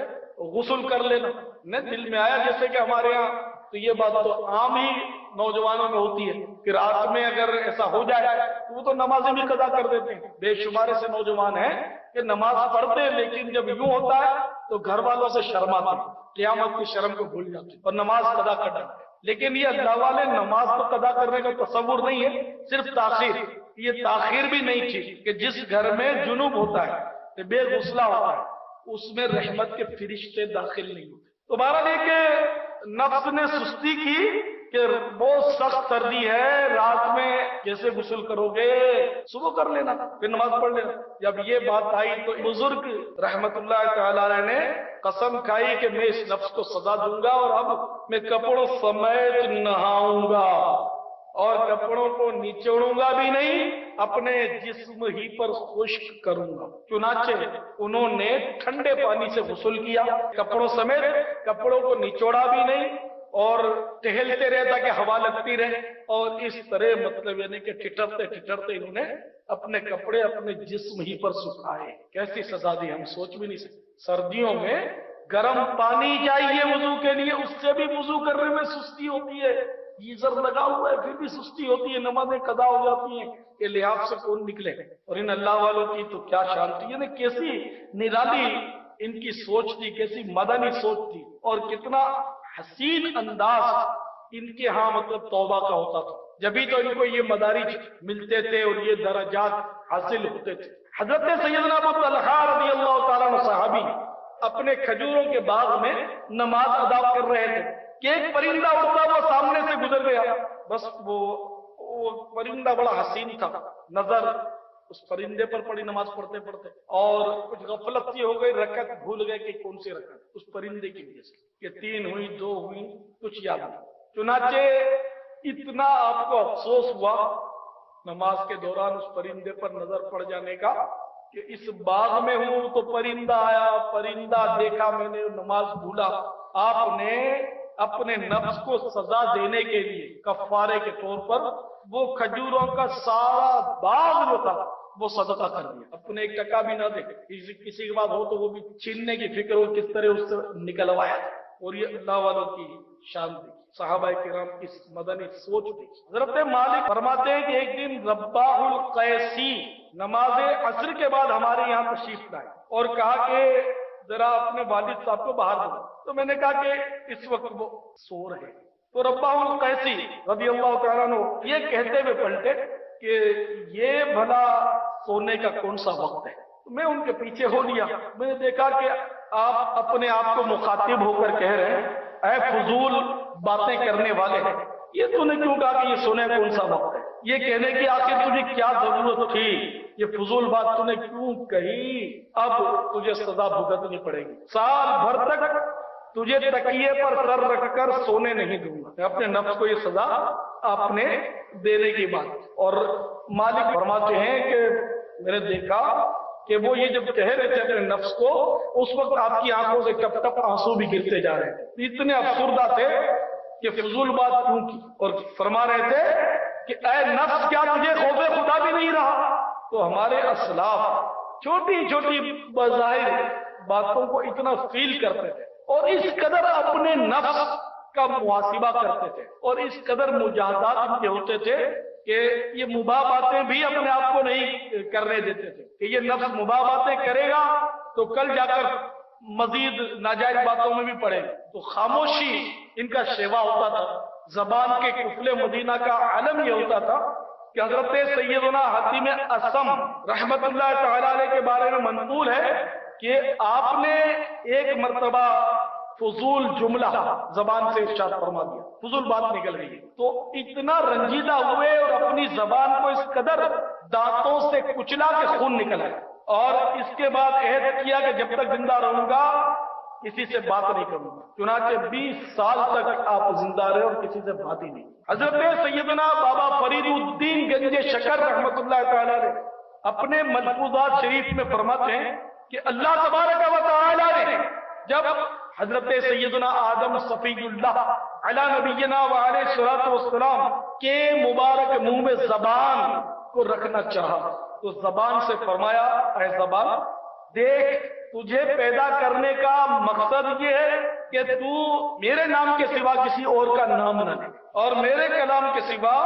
غسل کر لینا۔ نے دل میں آیا جیسے کہ ہمارے ہاں تو یہ بات تو عام ہی نوجوانوں میں ہوتی ہے کہ رات میں اگر ایسا ہو جائے تو وہ تو نمازیں بھی قضا کر دیتے ہیں۔ بے شمار سے نوجوان ہیں کہ نماز پڑھتے ہیں لیکن جب یوں ہوتا ہے تو گھر والوں سے شرماتے ہیں، قیامت کی شرم کو بھول جاتے ہیں اور نماز قضا کر ڈالتے ہیں۔ لیکن یہ اللہ والے نماز کو قضا کرنے کا تصور نہیں ہے، صرف تاخیر۔ یہ تاخیر بھی نہیں تھی کہ جس گھر میں جنوب ہوتا ہے، بے غسلہ ہوتا ہے، اس میں رحمت کے فرشتے داخل نہیں ہوتے۔ تو بہرحال کہ نفس نے سستی کی کہ بہت سخت سردی ہے، رات میں کیسے غسل کرو گے، صبح کر لینا پھر نماز پڑھ لینا۔ جب یہ بات آئی تو بزرگ رحمت اللہ تعالی علیہ نے قسم کھائی کہ میں اس نفس کو سزا دوں گا اور اب میں کپڑوں سمیت نہاؤں گا اور کپڑوں کو نچوڑوں گا بھی نہیں، اپنے جسم ہی پر خشک کروں گا۔ چنانچہ انہوں نے ٹھنڈے پانی سے غسل کیا، کپڑوں سمیت، کپڑوں کو نچوڑا بھی نہیں اور ٹہلتے رہے تاکہ ہوا لگتی رہے، اور اس طرح مطلب یعنی کہ ٹھٹرتے ٹھٹرتے انہوں نے اپنے کپڑے اپنے جسم ہی پر سکھائے۔ کیسی سزا دی ہم سوچ بھی نہیں سکتے۔ سردیوں میں گرم پانی چاہیے وضو کے لیے، اس سے بھی وضو کرنے میں سستی ہوتی ہے، گیزر لگا ہوا ہے پھر بھی سستی ہوتی ہے، نمازیں قضا ہو جاتی ہیں کہ لحاظ سے کون نکلے۔ اور ان اللہ والوں کی تو کیا شان تھی، یعنی کیسی نرالی ان کی سوچ تھی، کیسی مدنی سوچ تھی، اور کتنا حسین انداز ان کے ہاں مطلب توبہ کا ہوتا تھا۔ جبھی تو ان کو یہ مدارج ملتے تھے اور یہ درجات حاصل ہوتے تھے۔ حضرت سیدنا ابو طلحہ رضی اللہ تعالیٰ عنہ صحابی اپنے کھجوروں کے باغ میں نماز ادا کر رہے تھے کہ ایک پرندہ اڑتا وہ سامنے سے گزر گیا۔ بس وہ پرندہ بڑا حسین تھا، نظر اس پرندے پر پڑی نماز پڑھتے پڑھتے، اور کچھ غفلت سی ہو گئی، رکعت بھول گئے کہ کون سی رکعت، اس پرندے کی وجہ سے کہ 3 ہوئی 2 ہوئی کچھ یاد نہیں۔ چنانچہ اتنا آپ کو افسوس ہوا نماز کے دوران اس پرندے پر نظر پڑ جانے کا کہ اس باغ میں ہوں تو پرندہ آیا، پرندہ دیکھا میں نے، نماز بھولا۔ آپ نے اپنے نفس کو سزا دینے کے لیے کفارے کے طور پر وہ کھجوروں کا سارا باغ جو تھا وہ صدقہ کر دیا، اپنے 1 ٹکا بھی نہ دے، کسی کے بعد ہو تو وہ بھی چھیننے کی فکر ہو، کس طرح اس سے نکلوایا۔ اور یہ اللہ والوں کی شان تھی، صحابہ کرام کی مدنی سوچ تھی۔ حضرت مالک فرماتے ہیں کہ ایک دن رباح القیسی نماز عصر کے بعد ہمارے یہاں تشریف لائے اور کہا کہ ذرا اپنے والد صاحب کو باہر دو۔ تو میں نے کہا کہ اس وقت وہ سو رہے۔ تو رباح القیسی رضی اللہ تعالیٰ عنہ یہ کہتے ہوئے پلٹے کہ یہ بھلا سونے کا کون سا وقت ہے؟ میں ان کے پیچھے ہو لیا، میں نے دیکھا کہ آپ اپنے آپ کو مخاطب ہو کر کہہ رہے ہیں اے فضول باتیں کرنے والے ہیں، یہ تو نے کیوں کہا کہ یہ سونے کون سا وقت ہے؟ یہ کہنے کی آخر تجھے کیا ضرورت تھی؟ یہ فضول بات تو نے کیوں کہی؟ اب تجھے سزا بھگتنی پڑے گی، سال بھر تک تجھے تکیے پر سر رکھ کر سونے نہیں دوں گا۔ اپنے نفس کو یہ سزا آپ نے دینے کی بات۔ اور مالک فرماتے ہیں کہ میں نے دیکھا کہ وہ یہ جب کہہ رہے تھے اپنے نفس کو، اس وقت آپ کی آنکھوں سے ٹپ ٹپ آنسو بھی گرتے جا رہے تھے، اتنے افسردہ تھے کہ فضول بات کیوں کی، اور فرما رہے تھے کہ اے نفس کیا تجھے خوف خدا بھی نہیں رہا؟ تو ہمارے اسلاف چھوٹی چھوٹی بظاہر باتوں کو اتنا فیل کرتے تھے اور اس قدر اپنے نفس کا محاسبہ کرتے تھے اور اس قدر مجاہدات ان کے ہوتے تھے کہ یہ مباح باتیں بھی اپنے آپ کو نہیں کرنے دیتے تھے کہ یہ نفس مباح باتیں کرے گا تو کل جا کر مزید ناجائز باتوں میں بھی پڑے گا۔ تو خاموشی ان کا شیوا ہوتا تھا۔ زبان کے قفل مدینہ کا علم یہ ہوتا تھا کہ حضرت سیدنا حاتم اصم رحمت اللہ تعالی علیہ کے بارے میں منقول ہے کہ آپ نے ایک مرتبہ فضول جملہ زبان سے ارشاد فرما دیا، فضول بات نکل گئی، تو اتنا رنجیدہ ہوئے اور اپنی زبان کو اس قدر دانتوں سے کچلا کے خون نکل آیا، اور اس کے بعد عہد کیا کہ جب تک زندہ رہوں گا کسی سے بات نہیں کروں گا۔ چنانچہ 20 سال تک آپ زندہ رہے اور کسی سے بات ہی نہیں۔ حضرت سیدنا بابا فرید الدین گنج شکر رحمت اللہ تعالی علیہ اپنے ملفوظات شریف میں فرماتے ہیں کہ اللہ تبارک و تعالی نے جب حضرت سیدنا آدم صفی اللہ علی نبینا و علیہ الصلوۃ والسلام کے مبارک منہ میں زبان کو رکھنا چاہا تو زبان سے فرمایا اے زبان دیکھ تجھے پیدا کرنے کا مقصد یہ ہے کہ تو میرے نام کے سوا کسی اور کا نام نہ لے اور میرے کلام کے سوا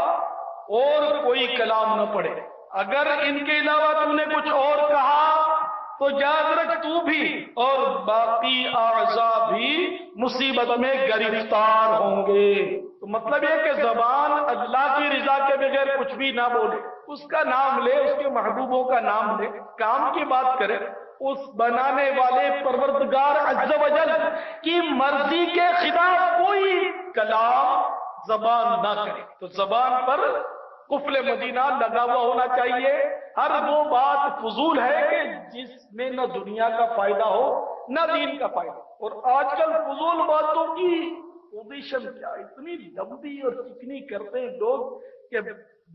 اور کوئی کلام نہ پڑھے، اگر ان کے علاوہ تو نے کچھ اور کہا تو یاد رکھ تو بھی اور باقی اعضاء بھی مصیبت میں گرفتار ہوں گے۔ تو مطلب یہ کہ زبان اللہ کی رضا کے بغیر کچھ بھی نہ بولے، اس کا نام لے، اس کے محبوبوں کا نام لے، کام کی بات کرے، اس بنانے والے پروردگار عز و جل کی مرضی کے خلاف کوئی کلام زبان نہ کرے۔ تو زبان پر قفل مدینہ لگا ہوا ہونا چاہیے، ہر وہ بات فضول ہے کہ جس میں نہ دنیا کا فائدہ ہو نہ دین کا فائدہ۔ اور آج کل فضول باتوں کی پوزیشن کیا اتنی لمبی اور چکنی کرتے ہیں لوگ کہ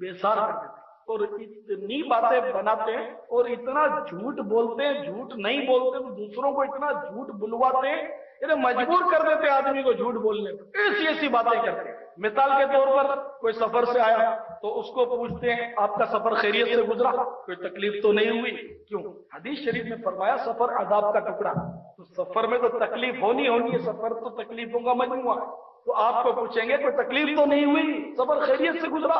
بیزار کر دیتے ہیں اور اتنی باتیں بناتے ہیں اور اتنا جھوٹ بولتے ہیں، جھوٹ نہیں بولتے تو دوسروں کو اتنا جھوٹ بلواتے ہیں، انہیں مجبور کر دیتے ہیں آدمی کو جھوٹ بولنے پر، ایسی ایسی باتیں کرتے ہیں۔ مثال کے طور پر کوئی سفر سے آیا تو اس کو پوچھتے ہیں آپ کا سفر خیریت سے گزرا، کوئی تکلیف تو نہیں ہوئی؟ کیوں؟ حدیث شریف میں فرمایا سفر عذاب کا ٹکڑا، تو سفر میں تو تکلیف ہونی ہے، سفر تو تکلیفوں کا مجموعہ ہے۔ تو آپ کو پوچھیں گے کوئی تکلیف تو نہیں ہوئی، سفر خیریت سے گزرا،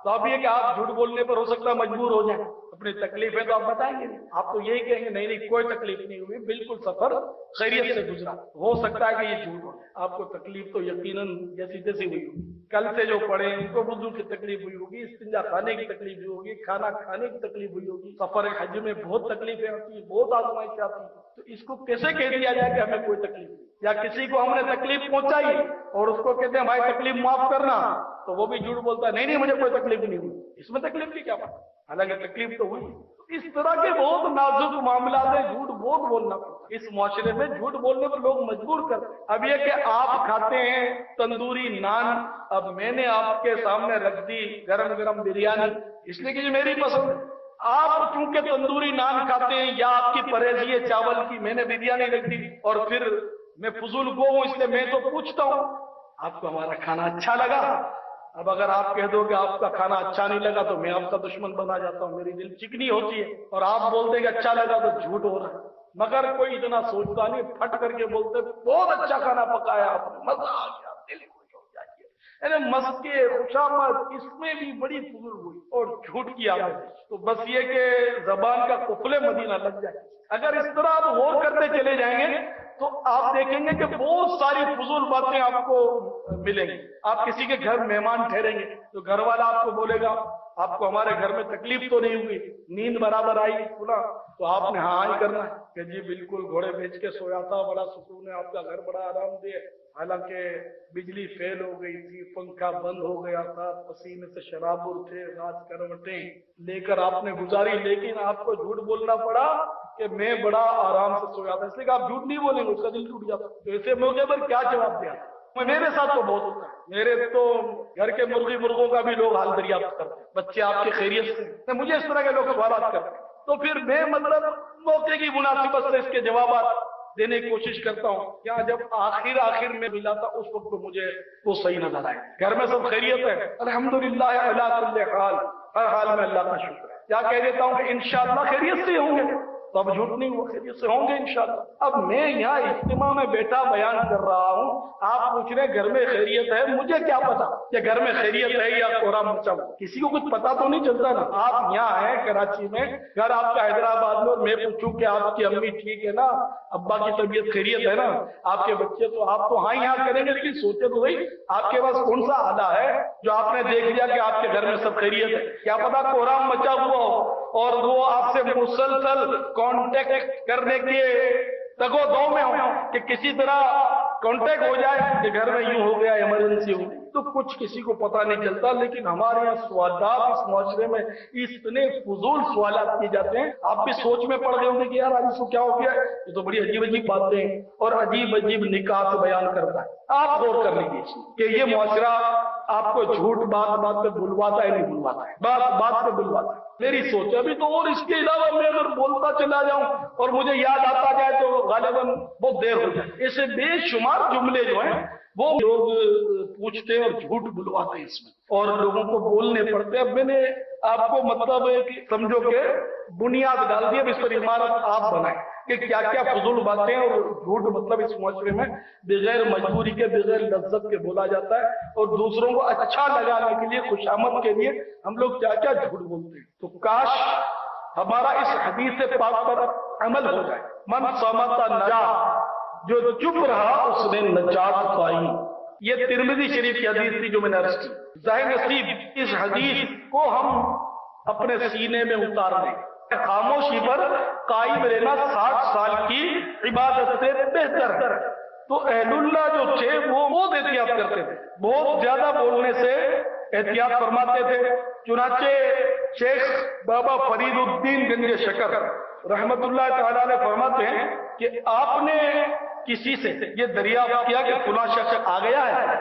تو آپ یہ کہ آپ جھوٹ بولنے پر ہو سکتا ہے مجبور ہو جائیں، اپنی تکلیفیں تو آپ بتائیں گے نہیں، آپ تو یہی کہیں گے نہیں کوئی تکلیف نہیں ہوئی، بالکل سفر خیریت سے گزرا۔ ہو سکتا ہے کہ یہ جھوٹ ہو، آپ کو تکلیف تو یقیناً جیسی تیسی ہوئی ہوگی، کل سے جو پڑھے ان کو وضو کی تکلیف ہوئی ہوگی، استنجا کھانے کی تکلیف ہوئی ہوگی، کھانا کھانے کی تکلیف ہوئی ہوگی، سفر حج میں بہت تکلیفیں آتی ہیں، بہت آزمائشیں آتی ہیں، تو اس کو کیسے کہہ دیا جائے کہ ہمیں کوئی تکلیف نہیں؟ یا کسی کو ہم نے تکلیف پہنچائی اور اس کو کہتے ہیں بھائی تکلیف معاف کرنا، تو وہ بھی جھوٹ بولتا ہے نہیں مجھے کوئی تکلیف نہیں ہوئی، اس میں تکلیف کی کیا بات، حالانکہ تکلیف تو ہوئی۔ اس طرح کے بہت نازک معاملات ہیں، جھوٹ بہت بولنا پڑتا ہے، اس معاشرے میں جھوٹ بولنے پر لوگ مجبور کرتے ہیں۔ اب یہ کہ آپ کھاتے ہیں تندوری نان، اب میں نے آپ کے سامنے رکھ دی گرم گرم بریانی اس لیے کہ یہ میری پسند ہے، آپ چونکہ تندوری نان کھاتے ہیں یا آپ کی پرہیزی ہے چاول کی، میں نے بریانی رکھ دی اور پھر میں فضول گو ہوں اس لیے میں تو پوچھتا ہوں آپ کو ہمارا کھانا اچھا لگا؟ اب اگر آپ کہہ دو کہ آپ کا کھانا اچھا نہیں لگا تو میں آپ کا دشمن بنا جاتا ہوں، میری دل چکنی ہوتی ہے، اور آپ بولتے کہ اچھا لگا تو جھوٹ ہو رہا ہے۔ مگر کوئی اتنا سوچتا نہیں، پھٹ کر کے بولتے بہت اچھا کھانا پکایا آپ نے، مزہ آ گیا، دل خوش ہو جائے، یعنی مسکے خوشامد اس میں بھی بڑی فضول ہوئی اور جھوٹ کی آمد۔ تو بس یہ کہ زبان کا قفل مدینہ لگ جائے، اگر اس طرح آپ غور کرتے چلے جائیں گے تو آپ دیکھیں گے کہ بہت ساری فضول باتیں آپ کو ملیں گی۔ آپ کسی کے گھر مہمان ٹھہریں گے تو گھر والا آپ کو بولے گا آپ کو ہمارے گھر میں تکلیف تو نہیں ہوئی، نیند برابر آئی سنا، تو آپ نے ہاں ہی کرنا ہے کہ جی بالکل گھوڑے بیچ کے سویا تھا، بڑا سکون ہے، آپ کا گھر بڑا آرام دہ ہے، حالانکہ بجلی فیل ہو گئی تھی، پنکھا بند ہو گیا تھا، پسینے سے شرابور تھے، رات کروٹیں لے کر آپ نے گزاری، لیکن آپ کو جھوٹ بولنا پڑا کہ میں بڑا آرام سے سویا تھا، اس لیے کہ آپ جھوٹ نہیں بولیں گے اس کا دل ٹوٹ جاتا۔ تو ایسے موقع پر کیا جواب دیا؟ میرے ساتھ تو بہت ہوتا ہے، میرے تو گھر کے مرغوں کا بھی لوگ حال دریافت کرتے ہیں، بچے آپ کے خیریت سے، مجھے اس طرح کے لوگ سوالات کرتے ہیں، تو پھر میں مطلب موقع کی مناسبت سے اس کے جوابات دینے کی کوشش کرتا ہوں، کیا جب آخر میں ملا تھا اس وقت تو مجھے وہ صحیح نظر آئے۔ گھر میں سب خیریت ہے الحمدللہ علی کل حال، ہر حال میں اللہ کا شکر ہے، کیا کہہ دیتا ہوں کہ انشاءاللہ خیریت سے ہوں گے، تو اب جھوٹ نہیں ہوا، خیریت سے ہوں گے انشاءاللہ۔ اب میں یہاں اجتماع میں بیٹھا بیان کر رہا ہوں، آپ پوچھ رہے گھر میں خیریت ہے، مجھے کیا پتا کہ گھر میں خیریت ہے یا کوہرام مچا ہوا، کسی کو کچھ پتا تو نہیں چلتا نا۔ آپ یہاں ہیں کراچی میں، گھر آپ کا حیدرآباد میں، اور میں پوچھوں کہ آپ کی امی ٹھیک ہے نا، ابا کی طبیعت خیریت ہے نا، آپ کے بچے، تو آپ تو ہاں یہاں کریں گے، لیکن سوچے تو وہی آپ کے پاس کون سا آلہ ہے جو آپ نے دیکھ لیا کہ آپ کے گھر میں سب خیریت ہے؟ کیا پتا کوہرام مچا ہوا ہو اور وہ آپ سے مسلسل کانٹیکٹ کرنے کے تگو دو میں ہو کہ کسی طرح کانٹیکٹ ہو جائے کہ گھر میں یوں ہو گیا، ایمرجنسی ہو گئی۔ تو کچھ کسی کو پتہ نہیں چلتا، لیکن ہمارے یہاں سوالات اس معاشرے میں اتنے فضول سوالات کیے جاتے ہیں، آپ بھی سوچ میں پڑ گئے ہوں گے کہ یار آج اس کو کیا ہو گیا ہے، یہ تو بڑی عجیب عجیب باتیں اور عجیب عجیب نکات بیان کرتا ہے۔ آپ غور کر لیجیے کہ یہ معاشرہ آپ کو جھوٹ بات بات پہ بلواتا ہے نہیں بلواتا ہے، بات بات پہ بلواتا ہے۔ میری سوچ ابھی تو، اور اس کے علاوہ میں اگر بولتا چلا جاؤں اور مجھے یاد آتا جائے تو غالباً بہت دیر ہو جائے۔ ایسے بے شمار جملے جو ہیں وہ لوگ پوچھتے ہیں اور جھوٹ بلواتے ہیں اس میں، اور لوگوں کو بولنے پڑتے ہیں۔ اب میں نے آپ کو مطلب سمجھو کہ بنیاد ڈال دی، اب اس پر عمارت آپ بنائیں کہ کیا کیا فضول باتیں اور جھوٹ مطلب اس معاشرے میں بغیر مجبوری کے، بغیر لذت کے بولا جاتا ہے، اور دوسروں کو اچھا لگانے کے لیے، خوشامد کے لیے ہم لوگ کیا کیا جھوٹ بولتے ہیں۔ تو کاش ہمارا اس حدیث پاک پر عمل ہو جائے، من صمت نجا، جو چپ رہا اس نے نجات پائی۔ یہ ترمذی شریف کی حدیث تھی جو میں نے عرض کی۔ ظاہر نصیب اس حدیث کو ہم اپنے سینے میں اتار دیں۔ خاموشی پر قائم رہنا 60 سال کی عبادت سے بہتر ہے۔ تو اہل اللہ جو تھے وہ بہت احتیاط کرتے تھے، بہت زیادہ بولنے سے احتیاط فرماتے تھے۔ چنانچہ شیخ بابا فرید الدین گنج شکر رحمت اللہ تعالیٰ نے فرماتے ہیں کہ آپ نے کسی سے یہ دریافت کیا کہ فلاں شخص آ گیا ہے،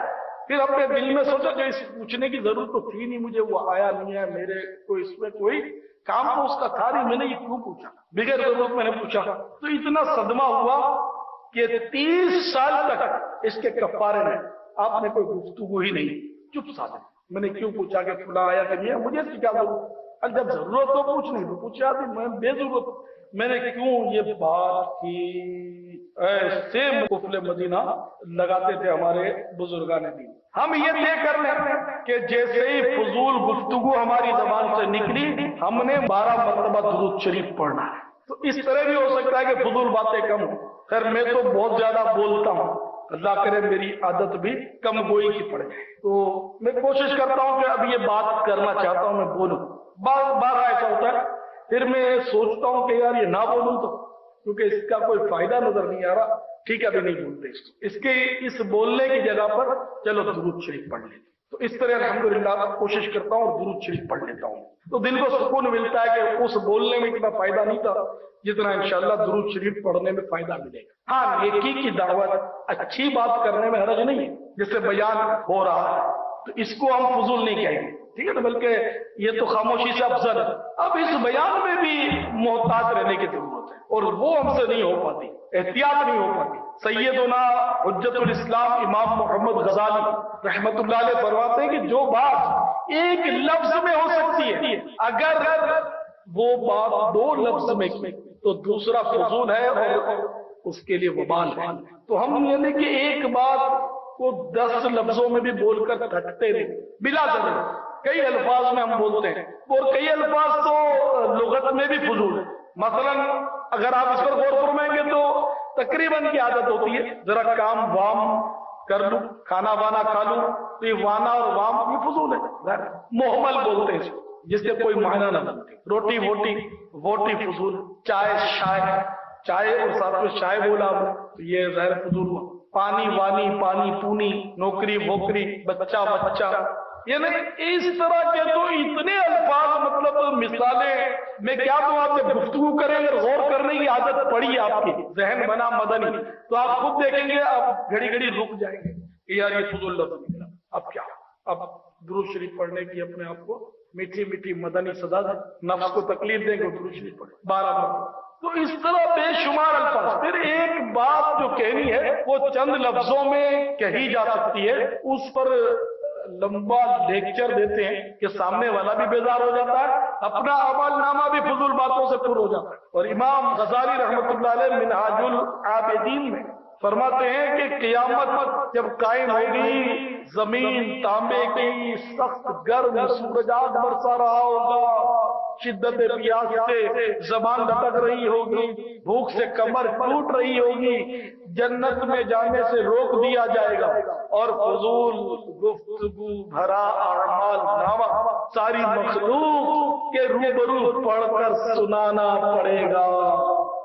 پھر اپنے دل میں سوچا کہ اس پوچھنے کی ضرورت تو تھی نہیں مجھے، وہ آیا نہیں ہے، میرے کو اس میں کوئی کام تو اس کا تھا نہیں، میں نے یہ کیوں پوچھا، بغیر ضرورت میں نے پوچھا۔ تو اتنا صدمہ ہوا کہ 30 سال تک اس کے کفارے میں آپ نے کوئی گفتگو ہی نہیں، چپ سادہ۔ میں نے کیوں پوچھا کہ فلاں آیا کہ نہیں، مجھے اس کی کیا ضرورت، جب ضرورت تو پوچھ نہیں تو پوچھ آتی، میں بے ضرورت میں نے کیوں یہ بات کی۔ ایسے قفل مدینہ لگاتے تھے ہمارے بزرگان دین۔ ہم یہ طے کر لیں کہ جیسے ہی فضول گفتگو ہماری زبان سے نکلی ہم نے 12 مرتبہ درود شریف پڑھنا ہے۔ تو اس طرح بھی ہو سکتا ہے کہ فضول باتیں کم ہوں۔ خیر میں تو بہت زیادہ بولتا ہوں، اللہ کرے میری عادت بھی کم گوئی کی پڑے۔ تو میں کوشش کرتا ہوں کہ اب یہ بات کرنا چاہتا ہوں، میں بولوں۔ بار ایسا ہوتا ہے پھر میں سوچتا ہوں کہ یار یہ نہ بولوں تو، کیونکہ اس کا کوئی فائدہ نظر نہیں آ رہا، ٹھیک ہے ابھی نہیں بولتے اس کے اس بولنے کی جگہ پر چلو درود شریف پڑھ لیتے۔ تو اس طرح الحمدللہ کوشش کرتا ہوں اور درود شریف پڑھ لیتا ہوں، تو دل کو سکون ملتا ہے کہ اس بولنے میں اتنا فائدہ نہیں تھا جتنا انشاءاللہ درود شریف پڑھنے میں فائدہ ملے گا۔ ہاں نیکی کی دعوت، اچھی بات کرنے میں حرج نہیں ہے، جیسے بیان ہو رہا ہے تو اس کو ہم فضول نہیں کہیں گے، ٹھیک ہے نا، بلکہ یہ تو خاموشی سے افضل ہے۔ اب اس بیان میں بھی محتاط رہنے کی ضرورت ہے، اور وہ ہم سے نہیں ہو پاتی، احتیاط نہیں ہو پاتی۔ سیدنا حجت الاسلام امام محمد غزالی رحمت اللہ علیہ فرماتے ہیں کہ جو بات ایک لفظ میں ہو سکتی ہے اگر وہ بات 2 لفظ میں تو دوسرا فضول ہے اور اس کے لیے وبال ہے۔ تو ہم یعنی کہ ایک بات کو 10 لفظوں میں بھی بول کر تھکتے نہیں، بلا ضرورت کئی الفاظ میں ہم بولتے ہیں، اور کئی الفاظ تو لغت میں بھی فضول ہے۔ مثلا اگر آپ اس پر غور فرمائیں گے تو تقریباً کی عادت ہوتی ہے ذرا کام وام کر لوں، کھانا وانا کھا لوں، تو یہ وانا اور وام یہ فضول ہے، محمل بولتے ہیں جس سے کوئی معنی نہ بنتے۔ روٹی ووٹی فضول، چائے شائے، چائے اور ساتھ میں شائے بولا تو یہ ظاہر فضول ہوا۔ پانی وانی، پانی پونی، نوکری ووکری، بچہ بچہ، یعنی اس طرح کے تو اتنے الفاظ، مطلب مثالیں میں کیا تو آپ سے گفتگو کریں اگر غور کرنے کی عادت پڑی آپ کی، ذہن بنا مدنی، تو آپ خود دیکھیں گے آپ گھڑی گھڑی رک جائیں گے کہ یار یہ فضول لفظ نکلا، اب کیا، اب درود شریف پڑھنے کی اپنے آپ کو میٹھی میٹھی مدنی سزا دیں، نفس کو تکلیف دیں گے درود شریف پڑھیں 12 مرتبہ۔ تو اس طرح بے شمار الفاظ، پھر ایک بات جو کہنی ہے وہ چند لفظوں میں کہی جا سکتی ہے، اس پر لمبا لیکچر دیتے ہیں کہ سامنے والا بھی بیزار ہو جاتا ہے، اپنا عمل نامہ بھی فضول باتوں سے پر ہو جاتا ہے۔ اور امام غزالی رحمت اللہ علیہ منہاج العابدین میں فرماتے ہیں کہ قیامت جب قائم ہوگی، زمین تانبے کی سخت گرم سورج آگ برسا رہا ہوگا، شدت پیاس سے زبان لٹک رہی ہوگی، بھوک سے کمر ٹوٹ رہی ہوگی، جنت میں جانے سے روک دیا جائے گا، اور فضول گفتگو بھرا اعمال نامہ ساری مخلوق کے روبرو پڑھ کر سنانا پڑے گا۔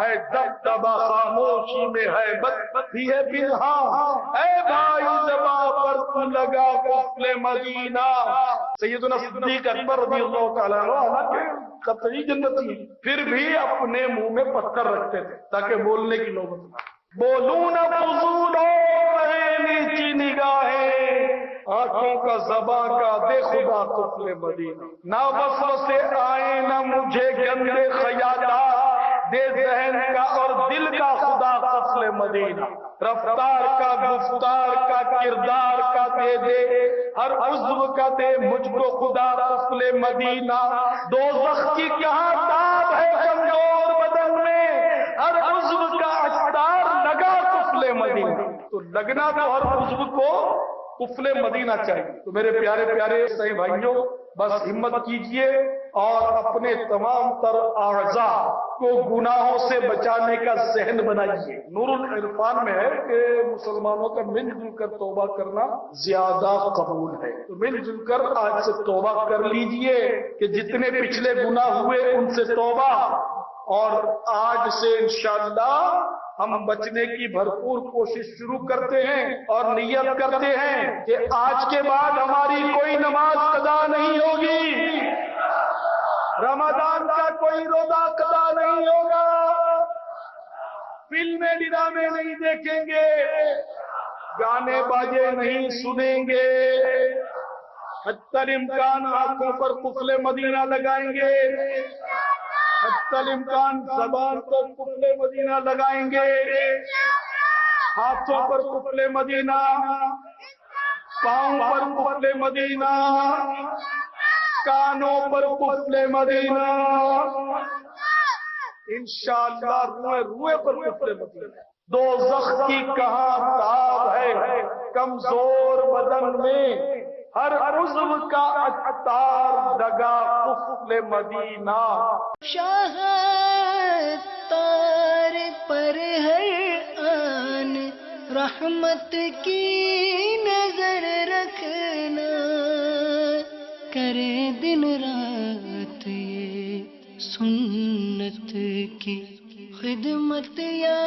ہے دبدبا خاموشی میں ہے بدبختی ہے پنہا، اے بھائی زباں پر تو لگا قفل مدینہ۔ سیدنا صدیق اکبر رضی اللہ تعالیٰ عنہ حالانکہ قطعی جنتی ہیں، پھر بھی اپنے منہ میں پتھر رکھتے تھے تاکہ بولنے کی نوبت نہ، بولوں نہ فضول ہو رہے نیچی نگاہیں، آنکھوں کا زباں کا دے خدا قفل مدینہ، نہ وسوسے آئے نہ مجھے گندے خیالات، دے ذہن کا اور دل کا خدا قفل مدینہ، رفتار کا گفتار کا کردار کا دے دے، ہر عضو کا دے مجھ کو خدا قفل مدینہ، دوزخ کی کہاں تاب ہے کمزور بدن میں، ہر عضو کا اقدار لگا قفل مدینہ۔ تو لگنا تو ہر عضو کو قفل مدینہ چاہیے۔ تو میرے پیارے پیارے صحیح بھائیوں، بس ہمت کیجئے اور اپنے تمام تر اعضاء کو گناہوں سے بچانے کا ذہن بنائیے۔ نور العرفان میں ہے کہ مسلمانوں کا مل جل کر توبہ کرنا زیادہ قبول ہے، تو مل جل کر آج سے توبہ کر لیجئے کہ جتنے پچھلے گناہ ہوئے ان سے توبہ، اور آج سے انشاءاللہ ہم بچنے کی بھرپور کوشش شروع کرتے ہیں اور نیت کرتے ہیں کہ آج کے بعد ہماری کوئی نماز قضا نہیں ہوگی، رمضان کا کوئی روزہ قضا نہیں ہوگا، فلمیں ڈرامے نہیں دیکھیں گے، گانے باجے نہیں سنیں گے، حتی الامکان آنکھوں پر قفل مدینہ لگائیں گے، حتی الامکان زبان پر قفل مدینہ لگائیں گے، ہاتھوں پر قفل مدینہ، پاؤں پر قفل مدینہ، کانوں پر قفل مدینہ، انشاءاللہ روئے روئے پر قفل مدینہ۔ دوزخ کی کہاں تاب ہے کمزور بدن میں، ہر عضو کا اقدار لگا قفل مدینہ۔ شاہ تار پر ہر آن رحمت کی نظر رکھنا، کرے دن رات یہ سنت کی خدمت یا